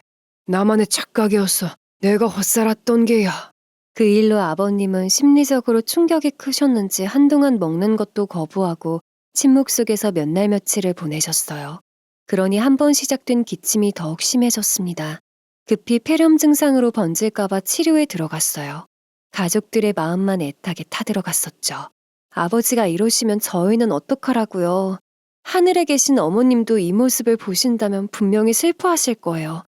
나만의 착각이었어. 내가 헛살았던 게야. 그 일로 아버님은 심리적으로 충격이 크셨는지 한동안 먹는 것도 거부하고 침묵 속에서 몇 날 며칠을 보내셨어요. 그러니 한 번 시작된 기침이 더욱 심해졌습니다. 급히 폐렴 증상으로 번질까봐 치료에 들어갔어요. 가족들의 마음만 애타게 타들어갔었죠. 아버지가 이러시면 저희는 어떡하라고요. 하늘에 계신 어머님도 이 모습을 보신다면 분명히 슬퍼하실 거예요.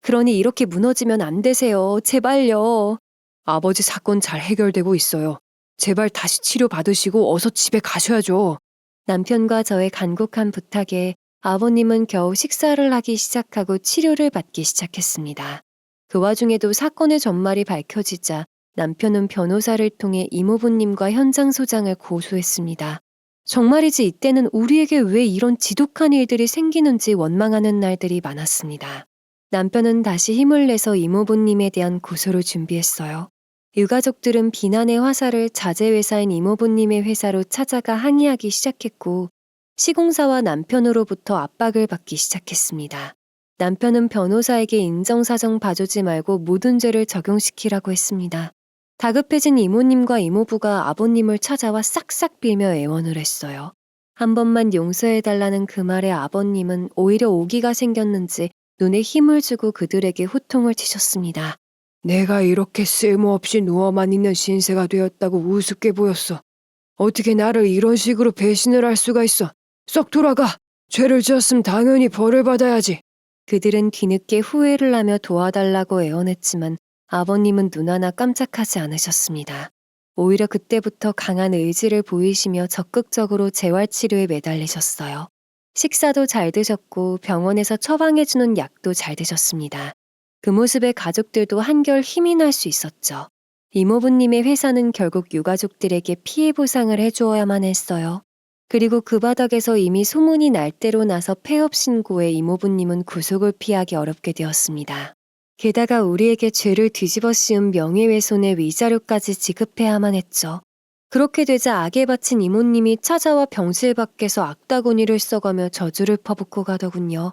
그러니 이렇게 무너지면 안 되세요. 제발요. 아버지 사건 잘 해결되고 있어요. 제발 다시 치료 받으시고 어서 집에 가셔야죠. 남편과 저의 간곡한 부탁에 아버님은 겨우 식사를 하기 시작하고 치료를 받기 시작했습니다. 그 와중에도 사건의 전말이 밝혀지자 남편은 변호사를 통해 이모부님과 현장 소장을 고소했습니다. 정말이지 이때는 우리에게 왜 이런 지독한 일들이 생기는지 원망하는 날들이 많았습니다. 남편은 다시 힘을 내서 이모부님에 대한 고소를 준비했어요. 유가족들은 비난의 화살을 자재회사인 이모부님의 회사로 찾아가 항의하기 시작했고 시공사와 남편으로부터 압박을 받기 시작했습니다. 남편은 변호사에게 인정사정 봐주지 말고 모든 죄를 적용시키라고 했습니다. 다급해진 이모님과 이모부가 아버님을 찾아와 싹싹 빌며 애원을 했어요. 한 번만 용서해달라는 그 말에 아버님은 오히려 오기가 생겼는지 눈에 힘을 주고 그들에게 호통을 치셨습니다. 내가 이렇게 쓸모없이 누워만 있는 신세가 되었다고 우습게 보였어. 어떻게 나를 이런 식으로 배신을 할 수가 있어. 썩 돌아가. 죄를 지었으면 당연히 벌을 받아야지. 그들은 뒤늦게 후회를 하며 도와달라고 애원했지만 아버님은 눈 하나 깜짝하지 않으셨습니다. 오히려 그때부터 강한 의지를 보이시며 적극적으로 재활치료에 매달리셨어요. 식사도 잘 드셨고 병원에서 처방해주는 약도 잘 드셨습니다. 그 모습에 가족들도 한결 힘이 날 수 있었죠. 이모부님의 회사는 결국 유가족들에게 피해 보상을 해주어야만 했어요. 그리고 그 바닥에서 이미 소문이 날 대로 나서 폐업 신고에 이모부님은 구속을 피하기 어렵게 되었습니다. 게다가 우리에게 죄를 뒤집어 씌운 명예훼손의 위자료까지 지급해야만 했죠. 그렇게 되자 악에 바친 이모님이 찾아와 병실 밖에서 악다구니를 써가며 저주를 퍼붓고 가더군요.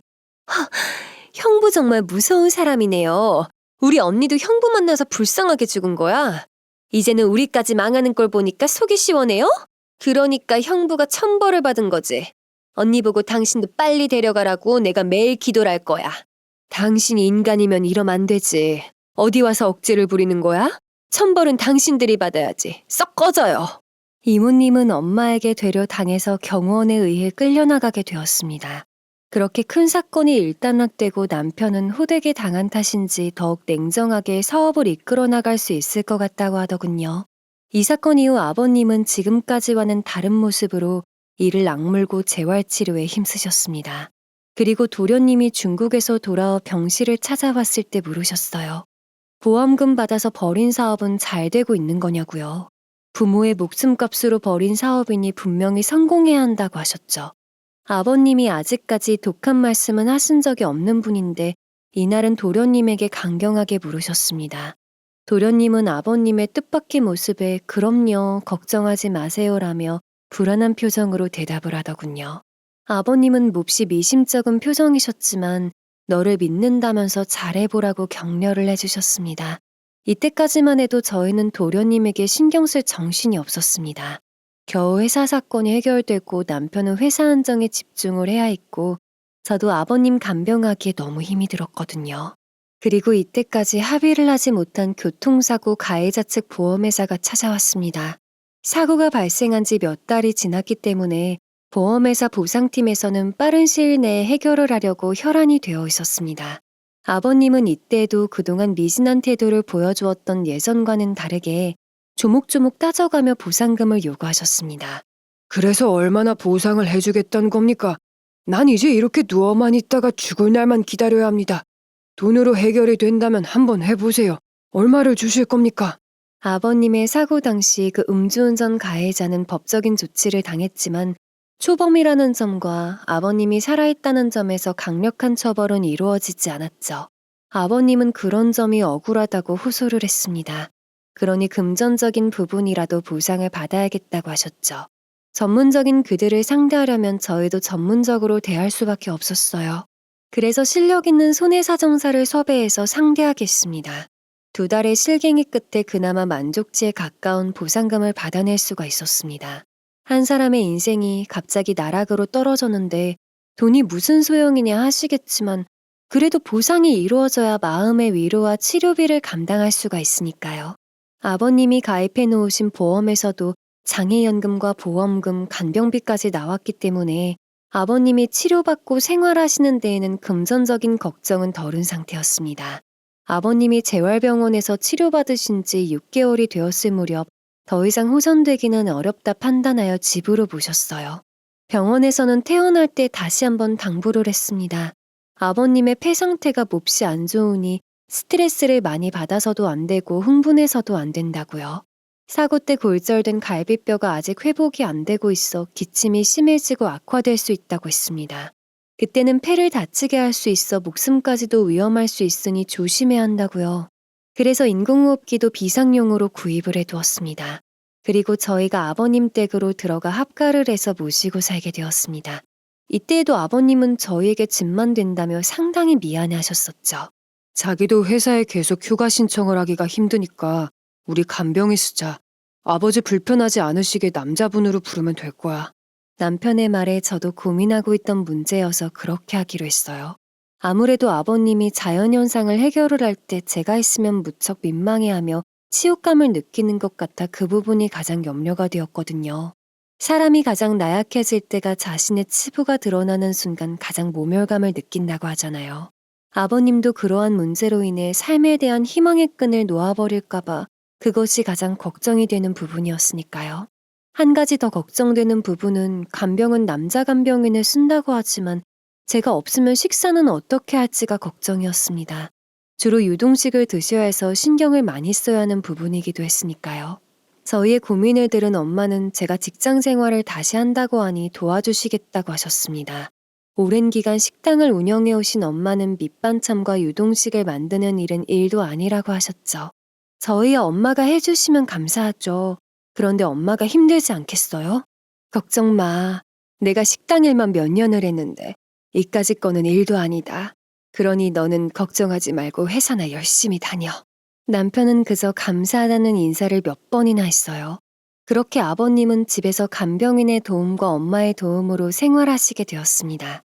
형부 정말 무서운 사람이네요. 우리 언니도 형부 만나서 불쌍하게 죽은 거야. 이제는 우리까지 망하는 걸 보니까 속이 시원해요? 그러니까 형부가 천벌을 받은 거지. 언니 보고 당신도 빨리 데려가라고 내가 매일 기도를 할 거야. 당신이 인간이면 이러면 안 되지. 어디 와서 억지를 부리는 거야? 천벌은 당신들이 받아야지. 썩 꺼져요. 이모님은 엄마에게 되려 당해서 경호원에 의해 끌려나가게 되었습니다. 그렇게 큰 사건이 일단락되고 남편은 호되게 당한 탓인지 더욱 냉정하게 사업을 이끌어 나갈 수 있을 것 같다고 하더군요. 이 사건 이후 아버님은 지금까지와는 다른 모습으로 이를 악물고 재활치료에 힘쓰셨습니다. 그리고 도련님이 중국에서 돌아와 병실을 찾아왔을 때 물으셨어요. 보험금 받아서 벌인 사업은 잘 되고 있는 거냐고요. 부모의 목숨값으로 벌인 사업이니 분명히 성공해야 한다고 하셨죠. 아버님이 아직까지 독한 말씀은 하신 적이 없는 분인데 이날은 도련님에게 강경하게 물으셨습니다. 도련님은 아버님의 뜻밖의 모습에 그럼요, 걱정하지 마세요라며 불안한 표정으로 대답을 하더군요. 아버님은 몹시 미심쩍은 표정이셨지만 너를 믿는다면서 잘해보라고 격려를 해주셨습니다. 이때까지만 해도 저희는 도련님에게 신경 쓸 정신이 없었습니다. 겨우 회사 사건이 해결되고 남편은 회사 안정에 집중을 해야 했고 저도 아버님 간병하기에 너무 힘이 들었거든요. 그리고 이때까지 합의를 하지 못한 교통사고 가해자 측 보험회사가 찾아왔습니다. 사고가 발생한 지 몇 달이 지났기 때문에 보험회사 보상팀에서는 빠른 시일 내에 해결을 하려고 혈안이 되어 있었습니다. 아버님은 이때에도 그동안 미진한 태도를 보여주었던 예전과는 다르게 조목조목 따져가며 보상금을 요구하셨습니다. 그래서 얼마나 보상을 해주겠다는 겁니까? 난 이제 이렇게 누워만 있다가 죽을 날만 기다려야 합니다. 돈으로 해결이 된다면 한번 해보세요. 얼마를 주실 겁니까? 아버님의 사고 당시 그 음주운전 가해자는 법적인 조치를 당했지만 초범이라는 점과 아버님이 살아있다는 점에서 강력한 처벌은 이루어지지 않았죠. 아버님은 그런 점이 억울하다고 호소를 했습니다. 그러니 금전적인 부분이라도 보상을 받아야겠다고 하셨죠. 전문적인 그들을 상대하려면 저희도 전문적으로 대할 수밖에 없었어요. 그래서 실력 있는 손해사정사를 섭외해서 상대하겠습니다. 2달의 실갱이 끝에 그나마 만족지에 가까운 보상금을 받아낼 수가 있었습니다. 한 사람의 인생이 갑자기 나락으로 떨어졌는데 돈이 무슨 소용이냐 하시겠지만 그래도 보상이 이루어져야 마음의 위로와 치료비를 감당할 수가 있으니까요. 아버님이 가입해 놓으신 보험에서도 장애연금과 보험금, 간병비까지 나왔기 때문에 아버님이 치료받고 생활하시는 데에는 금전적인 걱정은 덜은 상태였습니다. 아버님이 재활병원에서 치료받으신 지 6개월이 되었을 무렵 더 이상 호전되기는 어렵다 판단하여 집으로 모셨어요. 병원에서는 퇴원할 때 다시 한번 당부를 했습니다. 아버님의 폐 상태가 몹시 안 좋으니 스트레스를 많이 받아서도 안 되고 흥분해서도 안 된다고요. 사고 때 골절된 갈비뼈가 아직 회복이 안 되고 있어 기침이 심해지고 악화될 수 있다고 했습니다. 그때는 폐를 다치게 할 수 있어 목숨까지도 위험할 수 있으니 조심해야 한다고요. 그래서 인공호흡기도 비상용으로 구입을 해두었습니다. 그리고 저희가 아버님 댁으로 들어가 합가를 해서 모시고 살게 되었습니다. 이때에도 아버님은 저희에게 짐만 된다며 상당히 미안해하셨었죠. 자기도 회사에 계속 휴가 신청을 하기가 힘드니까 우리 간병인 쓰자. 아버지 불편하지 않으시게 남자분으로 부르면 될 거야. 남편의 말에 저도 고민하고 있던 문제여서 그렇게 하기로 했어요. 아무래도 아버님이 자연현상을 해결을 할 때 제가 있으면 무척 민망해하며 치욕감을 느끼는 것 같아 그 부분이 가장 염려가 되었거든요. 사람이 가장 나약해질 때가 자신의 치부가 드러나는 순간 가장 모멸감을 느낀다고 하잖아요. 아버님도 그러한 문제로 인해 삶에 대한 희망의 끈을 놓아버릴까봐 그것이 가장 걱정이 되는 부분이었으니까요. 한 가지 더 걱정되는 부분은 간병은 남자 간병인을 쓴다고 하지만 제가 없으면 식사는 어떻게 할지가 걱정이었습니다. 주로 유동식을 드셔야 해서 신경을 많이 써야 하는 부분이기도 했으니까요. 저희의 고민을 들은 엄마는 제가 직장 생활을 다시 한다고 하니 도와주시겠다고 하셨습니다. 오랜 기간 식당을 운영해 오신 엄마는 밑반찬과 유동식을 만드는 일은 일도 아니라고 하셨죠. 저희 엄마가 해주시면 감사하죠. 그런데 엄마가 힘들지 않겠어요? 걱정 마. 내가 식당 일만 몇 년을 했는데 이까짓 거는 일도 아니다. 그러니 너는 걱정하지 말고 회사나 열심히 다녀. 남편은 그저 감사하다는 인사를 몇 번이나 했어요. 그렇게 아버님은 집에서 간병인의 도움과 엄마의 도움으로 생활하시게 되었습니다.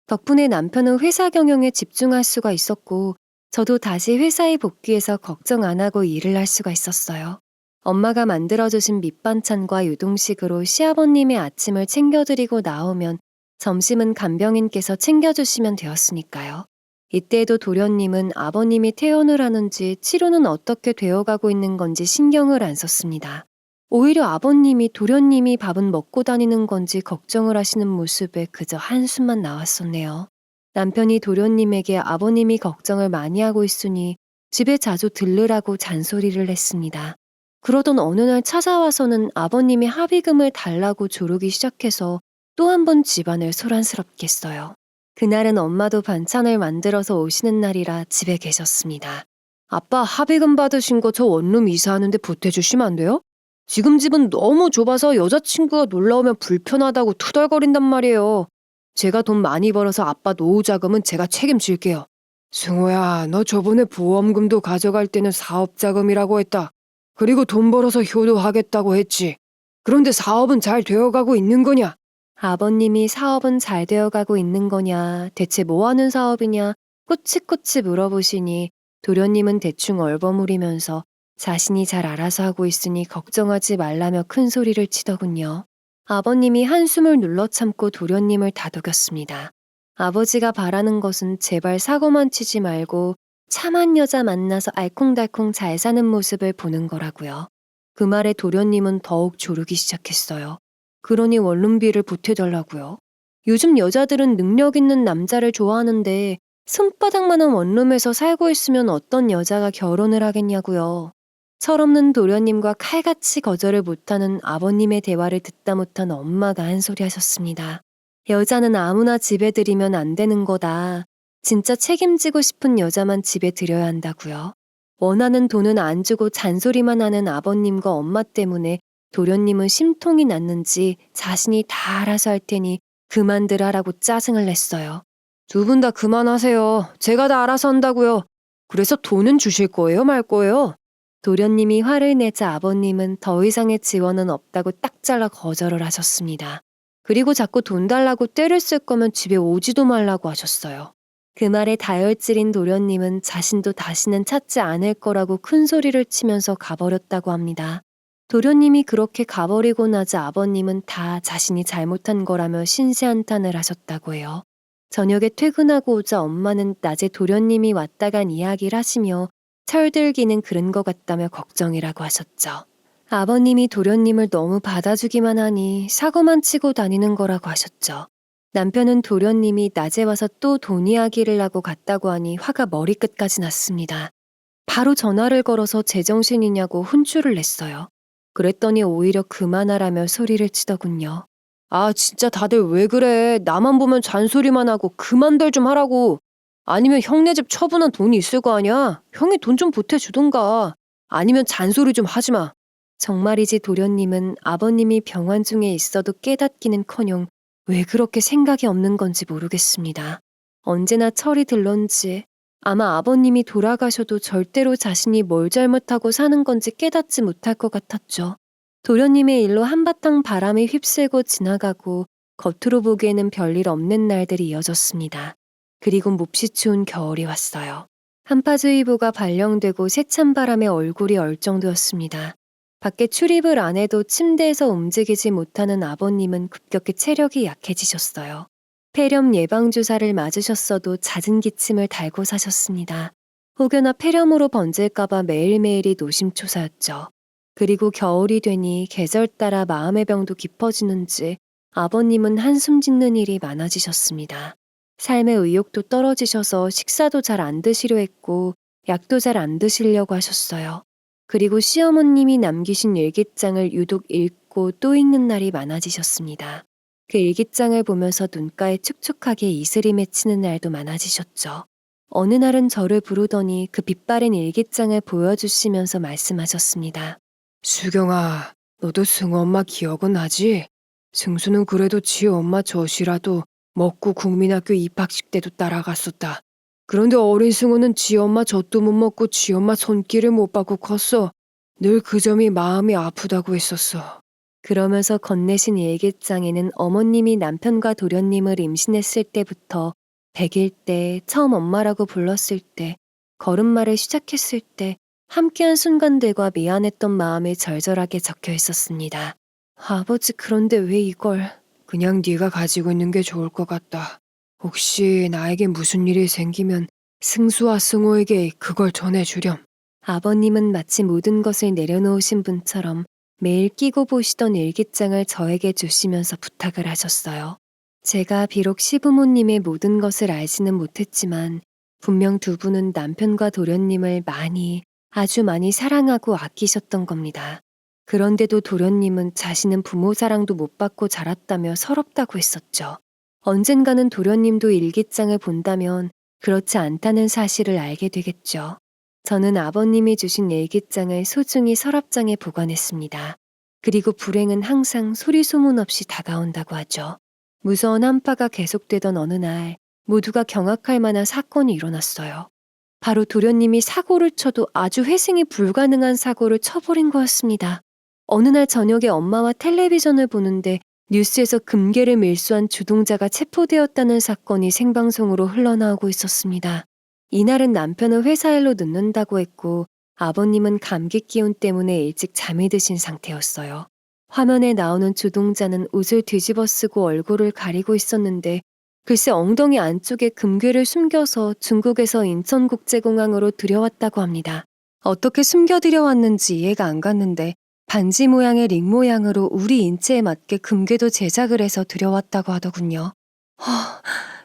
덕분에 남편은 회사 경영에 집중할 수가 있었고 저도 다시 회사에 복귀해서 걱정 안 하고 일을 할 수가 있었어요. 엄마가 만들어주신 밑반찬과 유동식으로 시아버님의 아침을 챙겨드리고 나오면 점심은 간병인께서 챙겨주시면 되었으니까요. 이때에도 도련님은 아버님이 퇴원을 하는지 치료는 어떻게 되어가고 있는 건지 신경을 안 썼습니다. 오히려 아버님이 도련님이 밥은 먹고 다니는 건지 걱정을 하시는 모습에 그저 한숨만 나왔었네요. 남편이 도련님에게 아버님이 걱정을 많이 하고 있으니 집에 자주 들르라고 잔소리를 했습니다. 그러던 어느 날 찾아와서는 아버님이 합의금을 달라고 조르기 시작해서 또 한 번 집안을 소란스럽게 했어요. 그날은 엄마도 반찬을 만들어서 오시는 날이라 집에 계셨습니다. 아빠 합의금 받으신 거 저 원룸 이사하는데 보태주시면 안 돼요? 지금 집은 너무 좁아서 여자친구가 놀러오면 불편하다고 투덜거린단 말이에요. 제가 돈 많이 벌어서 아빠 노후 자금은 제가 책임질게요. 승호야, 너 저번에 보험금도 가져갈 때는 사업자금이라고 했다. 그리고 돈 벌어서 효도하겠다고 했지. 그런데 사업은 잘 되어가고 있는 거냐? 아버님이 사업은 잘 되어가고 있는 거냐, 대체 뭐 하는 사업이냐, 꼬치꼬치 물어보시니 도련님은 대충 얼버무리면서 자신이 잘 알아서 하고 있으니 걱정하지 말라며 큰 소리를 치더군요. 아버님이 한숨을 눌러 참고 도련님을 다독였습니다. 아버지가 바라는 것은 제발 사고만 치지 말고 참한 여자 만나서 알콩달콩 잘 사는 모습을 보는 거라고요. 그 말에 도련님은 더욱 조르기 시작했어요. 그러니 원룸비를 보태달라고요. 요즘 여자들은 능력 있는 남자를 좋아하는데 손바닥만한 원룸에서 살고 있으면 어떤 여자가 결혼을 하겠냐고요. 철없는 도련님과 칼같이 거절을 못하는 아버님의 대화를 듣다 못한 엄마가 한 소리 하셨습니다. 여자는 아무나 집에 들이면 안 되는 거다. 진짜 책임지고 싶은 여자만 집에 들여야 한다고요. 원하는 돈은 안 주고 잔소리만 하는 아버님과 엄마 때문에 도련님은 심통이 났는지 자신이 다 알아서 할 테니 그만들 하라고 짜증을 냈어요. 두 분 다 그만하세요. 제가 다 알아서 한다고요. 그래서 돈은 주실 거예요, 말 거예요? 도련님이 화를 내자 아버님은 더 이상의 지원은 없다고 딱 잘라 거절을 하셨습니다. 그리고 자꾸 돈 달라고 때를 쓸 거면 집에 오지도 말라고 하셨어요. 그 말에 다혈질인 도련님은 자신도 다시는 찾지 않을 거라고 큰 소리를 치면서 가버렸다고 합니다. 도련님이 그렇게 가버리고 나자 아버님은 다 자신이 잘못한 거라며 신세한탄을 하셨다고 해요. 저녁에 퇴근하고 오자 엄마는 낮에 도련님이 왔다 간 이야기를 하시며 철들기는 그런 것 같다며 걱정이라고 하셨죠. 아버님이 도련님을 너무 받아주기만 하니 사고만 치고 다니는 거라고 하셨죠. 남편은 도련님이 낮에 와서 또 돈 이야기를 하고 갔다고 하니 화가 머리끝까지 났습니다. 바로 전화를 걸어서 제정신이냐고 혼쭐을 냈어요. 그랬더니 오히려 그만하라며 소리를 치더군요. 아, 진짜 다들 왜 그래? 나만 보면 잔소리만 하고 그만들 좀 하라고. 아니면 형네 집 처분한 돈이 있을 거 아니야? 형이 돈 좀 보태주던가. 아니면 잔소리 좀 하지 마. 정말이지 도련님은 아버님이 병환 중에 있어도 깨닫기는커녕 왜 그렇게 생각이 없는 건지 모르겠습니다. 언제나 철이 들런지 아마 아버님이 돌아가셔도 절대로 자신이 뭘 잘못하고 사는 건지 깨닫지 못할 것 같았죠. 도련님의 일로 한바탕 바람이 휩쓸고 지나가고 겉으로 보기에는 별일 없는 날들이 이어졌습니다. 그리고 몹시 추운 겨울이 왔어요. 한파주의보가 발령되고 세찬 바람에 얼굴이 얼쩡되었습니다. 밖에 출입을 안 해도 침대에서 움직이지 못하는 아버님은 급격히 체력이 약해지셨어요. 폐렴 예방주사를 맞으셨어도 잦은 기침을 달고 사셨습니다. 혹여나 폐렴으로 번질까봐 매일매일이 노심초사였죠. 그리고 겨울이 되니 계절 따라 마음의 병도 깊어지는지 아버님은 한숨 짓는 일이 많아지셨습니다. 삶의 의욕도 떨어지셔서 식사도 잘 안 드시려 했고 약도 잘 안 드시려고 하셨어요. 그리고 시어머님이 남기신 일기장을 유독 읽고 또 읽는 날이 많아지셨습니다. 그 일기장을 보면서 눈가에 촉촉하게 이슬이 맺히는 날도 많아지셨죠. 어느 날은 저를 부르더니 그 빛바랜 일기장을 보여주시면서 말씀하셨습니다. 수경아, 너도 승호 엄마 기억은 나지? 승수는 그래도 지 엄마 젖이라도 먹고 국민학교 입학식 때도 따라갔었다. 그런데 어린 승호는 지 엄마 젖도 못 먹고 지 엄마 손길을 못 받고 컸어. 늘 그 점이 마음이 아프다고 했었어. 그러면서 건네신 일기장에는 어머님이 남편과 도련님을 임신했을 때부터 100일 때, 처음 엄마라고 불렀을 때, 걸음마를 시작했을 때 함께한 순간들과 미안했던 마음이 절절하게 적혀 있었습니다. 아버지, 그런데 왜 이걸... 그냥 네가 가지고 있는 게 좋을 것 같다. 혹시 나에게 무슨 일이 생기면 승수와 승호에게 그걸 전해주렴. 아버님은 마치 모든 것을 내려놓으신 분처럼 매일 끼고 보시던 일기장을 저에게 주시면서 부탁을 하셨어요. 제가 비록 시부모님의 모든 것을 알지는 못했지만 분명 두 분은 남편과 도련님을 아주 많이 사랑하고 아끼셨던 겁니다. 그런데도 도련님은 자신은 부모 사랑도 못 받고 자랐다며 서럽다고 했었죠. 언젠가는 도련님도 일기장을 본다면 그렇지 않다는 사실을 알게 되겠죠. 저는 아버님이 주신 일기장을 소중히 서랍장에 보관했습니다. 그리고 불행은 항상 소리 소문 없이 다가온다고 하죠. 무서운 한파가 계속되던 어느 날 모두가 경악할 만한 사건이 일어났어요. 바로 도련님이 사고를 쳐도 아주 회생이 불가능한 사고를 쳐버린 거였습니다. 어느 날 저녁에 엄마와 텔레비전을 보는데 뉴스에서 금괴를 밀수한 주동자가 체포되었다는 사건이 생방송으로 흘러나오고 있었습니다. 이날은 남편은 회사 일로 늦는다고 했고 아버님은 감기 기운 때문에 일찍 잠이 드신 상태였어요. 화면에 나오는 주동자는 옷을 뒤집어 쓰고 얼굴을 가리고 있었는데 글쎄 엉덩이 안쪽에 금괴를 숨겨서 중국에서 인천국제공항으로 들여왔다고 합니다. 어떻게 숨겨들여왔는지 이해가 안 갔는데 반지 모양의 링 모양으로 우리 인체에 맞게 금괴도 제작을 해서 들여왔다고 하더군요.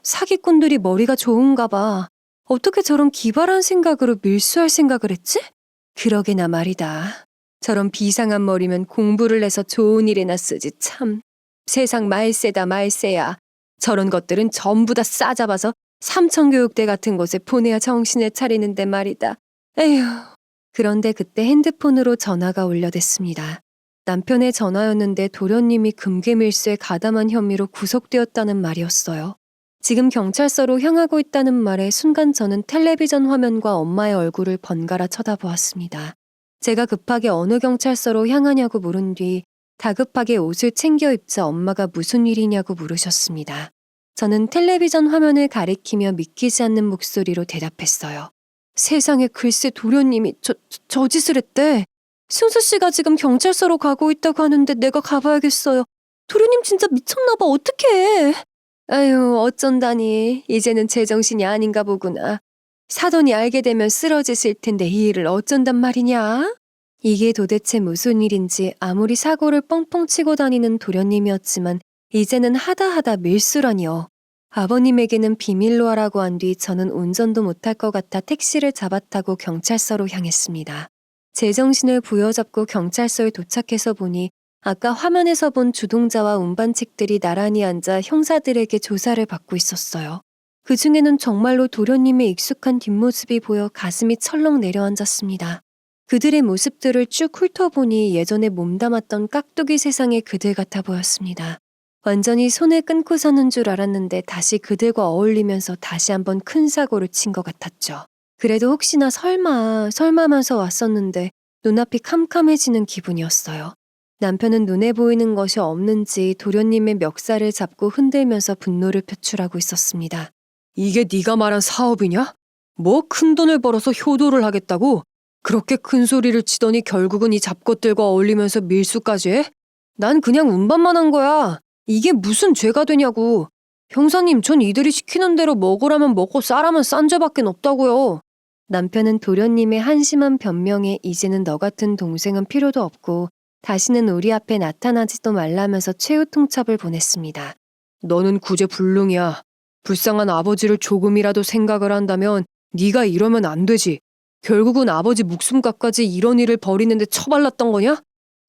사기꾼들이 머리가 좋은가 봐. 어떻게 저런 기발한 생각으로 밀수할 생각을 했지? 그러게나 말이다. 저런 비상한 머리면 공부를 해서 좋은 일에나 쓰지 참. 세상 말세다 말세야. 저런 것들은 전부 다 싸잡아서 삼천교육대 같은 곳에 보내야 정신을 차리는데 말이다. 에휴. 그런데 그때 핸드폰으로 전화가 울려댔습니다. 남편의 전화였는데 도련님이 금괴 밀수에 가담한 혐의로 구속되었다는 말이었어요. 지금 경찰서로 향하고 있다는 말에 순간 저는 텔레비전 화면과 엄마의 얼굴을 번갈아 쳐다보았습니다. 제가 급하게 어느 경찰서로 향하냐고 물은 뒤 다급하게 옷을 챙겨 입자 엄마가 무슨 일이냐고 물으셨습니다. 저는 텔레비전 화면을 가리키며 믿기지 않는 목소리로 대답했어요. 세상에 글쎄 도련님이 저 짓을 했대. 승수 씨가 지금 경찰서로 가고 있다고 하는데 내가 가봐야겠어요. 도련님 진짜 미쳤나봐 어떡해. 아유 어쩐다니 이제는 제정신이 아닌가 보구나. 사돈이 알게 되면 쓰러지실 텐데 이 일을 어쩐단 말이냐? 이게 도대체 무슨 일인지 아무리 사고를 뻥뻥 치고 다니는 도련님이었지만 이제는 하다 밀수라니요. 아버님에게는 비밀로 하라고 한 뒤 저는 운전도 못할 것 같아 택시를 잡아타고 경찰서로 향했습니다. 제정신을 부여잡고 경찰서에 도착해서 보니 아까 화면에서 본 주동자와 운반책들이 나란히 앉아 형사들에게 조사를 받고 있었어요. 그 중에는 정말로 도련님의 익숙한 뒷모습이 보여 가슴이 철렁 내려앉았습니다. 그들의 모습들을 쭉 훑어보니 예전에 몸담았던 깍두기 세상의 그들 같아 보였습니다. 완전히 손을 끊고 사는 줄 알았는데 다시 그들과 어울리면서 다시 한번 큰 사고를 친 것 같았죠. 그래도 혹시나 설마면서 왔었는데 눈앞이 캄캄해지는 기분이었어요. 남편은 눈에 보이는 것이 없는지 도련님의 멱살을 잡고 흔들면서 분노를 표출하고 있었습니다. 이게 네가 말한 사업이냐? 뭐 큰 돈을 벌어서 효도를 하겠다고? 그렇게 큰 소리를 치더니 결국은 이 잡것들과 어울리면서 밀수까지 해? 난 그냥 운반만 한 거야. 이게 무슨 죄가 되냐고. 형사님, 전 이들이 시키는 대로 먹으라면 먹고 싸라면 싼 죄밖엔 없다고요. 남편은 도련님의 한심한 변명에 이제는 너 같은 동생은 필요도 없고 다시는 우리 앞에 나타나지도 말라면서 최후 통첩을 보냈습니다. 너는 구제불능이야. 불쌍한 아버지를 조금이라도 생각을 한다면 네가 이러면 안 되지. 결국은 아버지 목숨값까지 이런 일을 벌이는데 처발랐던 거냐?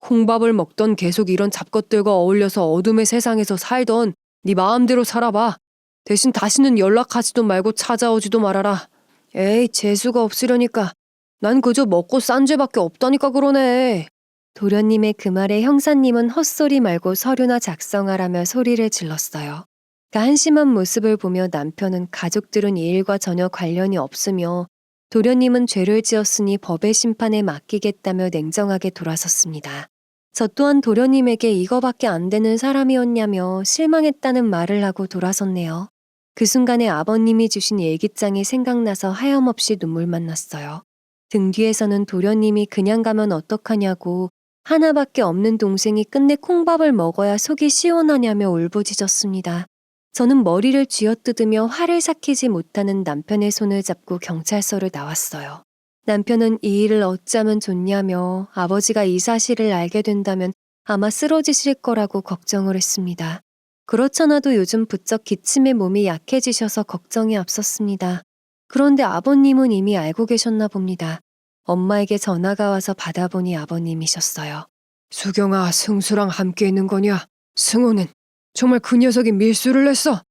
콩밥을 먹던 계속 이런 잡것들과 어울려서 어둠의 세상에서 살던 네 마음대로 살아봐. 대신 다시는 연락하지도 말고 찾아오지도 말아라. 에이 재수가 없으려니까. 난 그저 먹고 싼 죄밖에 없다니까 그러네. 도련님의 그 말에 형사님은 헛소리 말고 서류나 작성하라며 소리를 질렀어요. 그 한심한 모습을 보며 남편은 가족들은 이 일과 전혀 관련이 없으며 도련님은 죄를 지었으니 법의 심판에 맡기겠다며 냉정하게 돌아섰습니다. 저 또한 도련님에게 이거밖에 안 되는 사람이었냐며 실망했다는 말을 하고 돌아섰네요. 그 순간에 아버님이 주신 일기장이 생각나서 하염없이 눈물만 났어요. 등 뒤에서는 도련님이 그냥 가면 어떡하냐고 하나밖에 없는 동생이 끝내 콩밥을 먹어야 속이 시원하냐며 울부짖었습니다. 저는 머리를 쥐어뜯으며 화를 삭히지 못하는 남편의 손을 잡고 경찰서를 나왔어요. 남편은 이 일을 어쩌면 좋냐며 아버지가 이 사실을 알게 된다면 아마 쓰러지실 거라고 걱정을 했습니다. 그렇잖아도 요즘 부쩍 기침에 몸이 약해지셔서 걱정이 앞섰습니다. 그런데 아버님은 이미 알고 계셨나 봅니다. 엄마에게 전화가 와서 받아보니 아버님이셨어요. 수경아, 승수랑 함께 있는 거냐? 승호는 정말 그 녀석이 밀수를 했어.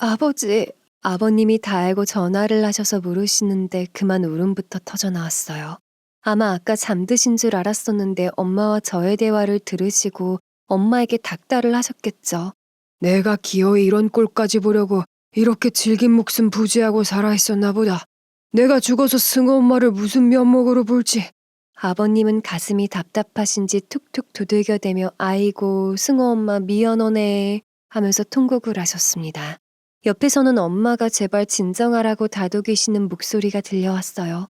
아버지, 아버님이 다 알고 전화를 하셔서 물으시는데 그만 울음부터 터져 나왔어요. 아마 아까 잠드신 줄 알았었는데 엄마와 저의 대화를 들으시고 엄마에게 닥달을 하셨겠죠. 내가 기어이 이런 꼴까지 보려고 이렇게 질긴 목숨 부지하고 살아있었나 보다. 내가 죽어서 승호 엄마를 무슨 면목으로 볼지. 아버님은 가슴이 답답하신지 툭툭 두들겨대며 아이고 승호 엄마 미안하네 하면서 통곡을 하셨습니다. 옆에서는 엄마가 제발 진정하라고 다독이시는 목소리가 들려왔어요.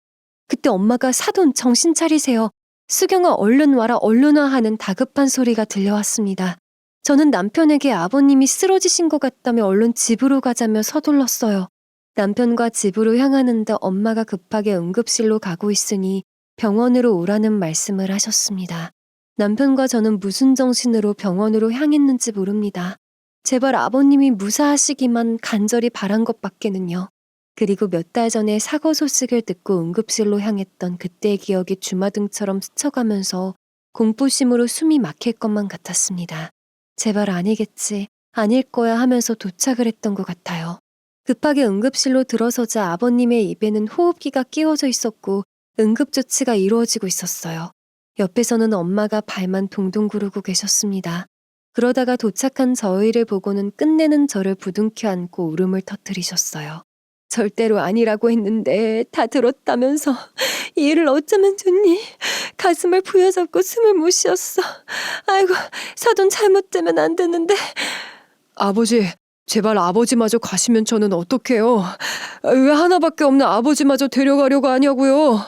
그때 엄마가 사돈 정신 차리세요. 수경아 얼른 와라 얼른 와 하는 다급한 소리가 들려왔습니다. 저는 남편에게 아버님이 쓰러지신 것 같다며 얼른 집으로 가자며 서둘렀어요. 남편과 집으로 향하는데 엄마가 급하게 응급실로 가고 있으니 병원으로 오라는 말씀을 하셨습니다. 남편과 저는 무슨 정신으로 병원으로 향했는지 모릅니다. 제발 아버님이 무사하시기만 간절히 바란 것밖에는요. 그리고 몇 달 전에 사고 소식을 듣고 응급실로 향했던 그때의 기억이 주마등처럼 스쳐가면서 공포심으로 숨이 막힐 것만 같았습니다. 제발 아니겠지, 아닐 거야 하면서 도착을 했던 것 같아요. 급하게 응급실로 들어서자 아버님의 입에는 호흡기가 끼워져 있었고 응급조치가 이루어지고 있었어요. 옆에서는 엄마가 발만 동동 구르고 계셨습니다. 그러다가 도착한 저희를 보고는 끝내는 저를 부둥켜 안고 울음을 터뜨리셨어요. 절대로 아니라고 했는데 다 들었다면서 이 일을 어쩌면 좋니? 가슴을 부여잡고 숨을 못 쉬었어. 아이고 사돈 잘못되면 안 되는데. 아버지, 제발 아버지마저 가시면 저는 어떡해요? 왜 하나밖에 없는 아버지마저 데려가려고 하냐고요?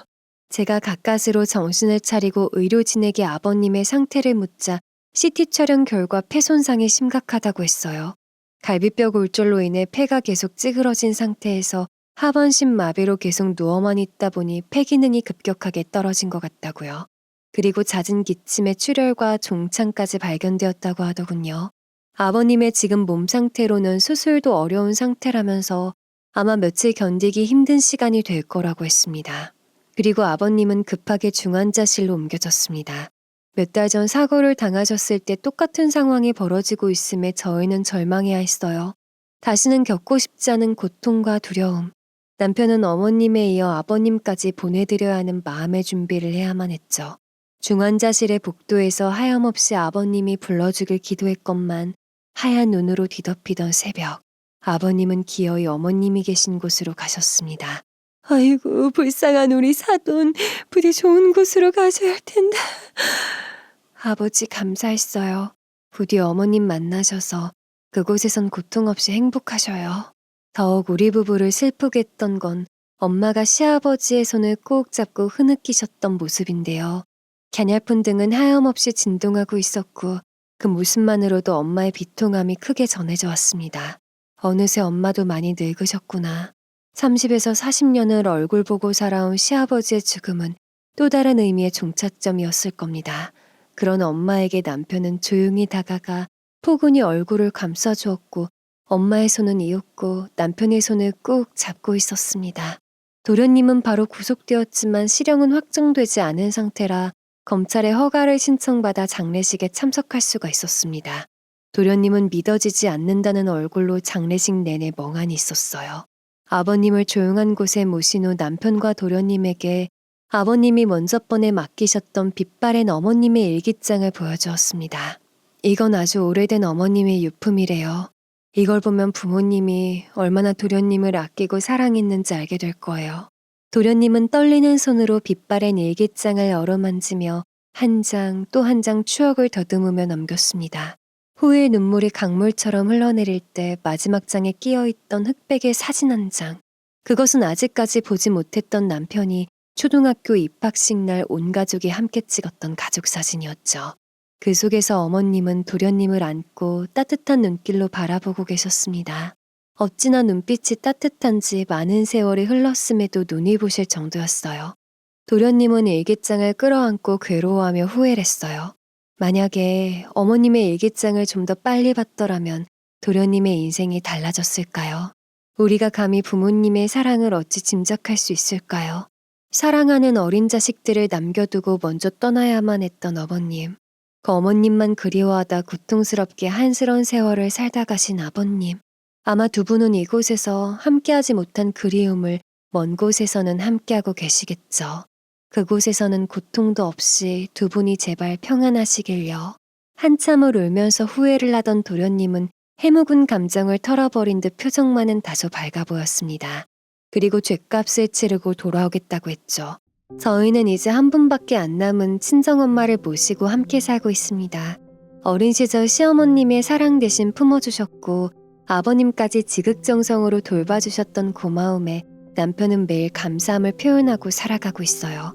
제가 가까스로 정신을 차리고 의료진에게 아버님의 상태를 묻자 CT 촬영 결과 폐 손상이 심각하다고 했어요. 갈비뼈 골절로 인해 폐가 계속 찌그러진 상태에서 하반신 마비로 계속 누워만 있다 보니 폐 기능이 급격하게 떨어진 것 같다고요. 그리고 잦은 기침에 출혈과 종창까지 발견되었다고 하더군요. 아버님의 지금 몸 상태로는 수술도 어려운 상태라면서 아마 며칠 견디기 힘든 시간이 될 거라고 했습니다. 그리고 아버님은 급하게 중환자실로 옮겨졌습니다. 몇 달 전 사고를 당하셨을 때 똑같은 상황이 벌어지고 있음에 저희는 절망해야 했어요. 다시는 겪고 싶지 않은 고통과 두려움. 남편은 어머님에 이어 아버님까지 보내드려야 하는 마음의 준비를 해야만 했죠. 중환자실의 복도에서 하염없이 아버님이 불러주길 기도했건만 하얀 눈으로 뒤덮이던 새벽. 아버님은 기어이 어머님이 계신 곳으로 가셨습니다. 아이고 불쌍한 우리 사돈 부디 좋은 곳으로 가셔야 할 텐데. 아버지 감사했어요. 부디 어머님 만나셔서 그곳에선 고통 없이 행복하셔요. 더욱 우리 부부를 슬프게 했던 건 엄마가 시아버지의 손을 꼭 잡고 흐느끼셨던 모습인데요. 갸냘픈 등은 하염없이 진동하고 있었고 그 모습만으로도 엄마의 비통함이 크게 전해져 왔습니다. 어느새 엄마도 많이 늙으셨구나. 30에서 40년을 얼굴 보고 살아온 시아버지의 죽음은 또 다른 의미의 종착점이었을 겁니다. 그런 엄마에게 남편은 조용히 다가가 포근히 얼굴을 감싸주었고 엄마의 손은 이었고 남편의 손을 꾹 잡고 있었습니다. 도련님은 바로 구속되었지만 실형은 확정되지 않은 상태라 검찰의 허가를 신청받아 장례식에 참석할 수가 있었습니다. 도련님은 믿어지지 않는다는 얼굴로 장례식 내내 멍하니 있었어요. 아버님을 조용한 곳에 모신 후 남편과 도련님에게 아버님이 먼저 번에 맡기셨던 빛바랜 어머님의 일기장을 보여주었습니다. 이건 아주 오래된 어머님의 유품이래요. 이걸 보면 부모님이 얼마나 도련님을 아끼고 사랑했는지 알게 될 거예요. 도련님은 떨리는 손으로 빛바랜 일기장을 어루만지며 한 장 또 한 장 추억을 더듬으며 넘겼습니다. 후의 눈물이 강물처럼 흘러내릴 때 마지막 장에 끼어있던 흑백의 사진 한 장. 그것은 아직까지 보지 못했던 남편이 초등학교 입학식 날 온 가족이 함께 찍었던 가족 사진이었죠. 그 속에서 어머님은 도련님을 안고 따뜻한 눈길로 바라보고 계셨습니다. 어찌나 눈빛이 따뜻한지 많은 세월이 흘렀음에도 눈이 부실 정도였어요. 도련님은 일기장을 끌어안고 괴로워하며 후회를 했어요. 만약에 어머님의 일기장을 좀 더 빨리 봤더라면 도련님의 인생이 달라졌을까요? 우리가 감히 부모님의 사랑을 어찌 짐작할 수 있을까요? 사랑하는 어린 자식들을 남겨두고 먼저 떠나야만 했던 어머님. 그 어머님만 그리워하다 고통스럽게 한스러운 세월을 살다 가신 아버님. 아마 두 분은 이곳에서 함께하지 못한 그리움을 먼 곳에서는 함께하고 계시겠죠. 그곳에서는 고통도 없이 두 분이 제발 평안하시길요. 한참을 울면서 후회를 하던 도련님은 해묵은 감정을 털어버린 듯 표정만은 다소 밝아 보였습니다. 그리고 죗값을 치르고 돌아오겠다고 했죠. 저희는 이제 한 분밖에 안 남은 친정엄마를 모시고 함께 살고 있습니다. 어린 시절 시어머님의 사랑 대신 품어주셨고 아버님까지 지극정성으로 돌봐주셨던 고마움에 남편은 매일 감사함을 표현하고 살아가고 있어요.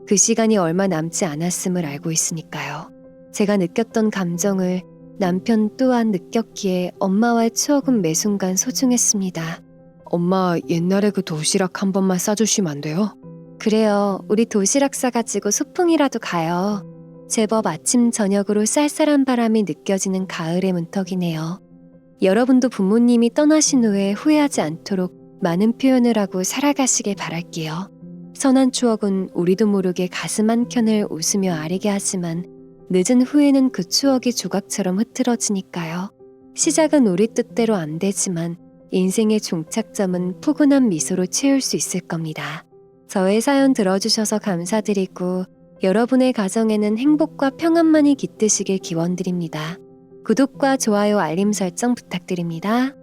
그 시간이 얼마 남지 않았음을 알고 있으니까요. 제가 느꼈던 감정을 남편 또한 느꼈기에 엄마와의 추억은 매 순간 소중했습니다. 엄마 옛날에 그 도시락 한 번만 싸주시면 안 돼요? 그래요. 우리 도시락 싸가지고 소풍이라도 가요. 제법 아침 저녁으로 쌀쌀한 바람이 느껴지는 가을의 문턱이네요. 여러분도 부모님이 떠나신 후에 후회하지 않도록 많은 표현을 하고 살아가시길 바랄게요. 선한 추억은 우리도 모르게 가슴 한켠을 웃으며 아리게 하지만 늦은 후에는 그 추억이 조각처럼 흐트러지니까요. 시작은 우리 뜻대로 안 되지만 인생의 종착점은 포근한 미소로 채울 수 있을 겁니다. 저의 사연 들어주셔서 감사드리고 여러분의 가정에는 행복과 평안만이 깃드시길 기원드립니다. 구독과 좋아요 알림 설정 부탁드립니다.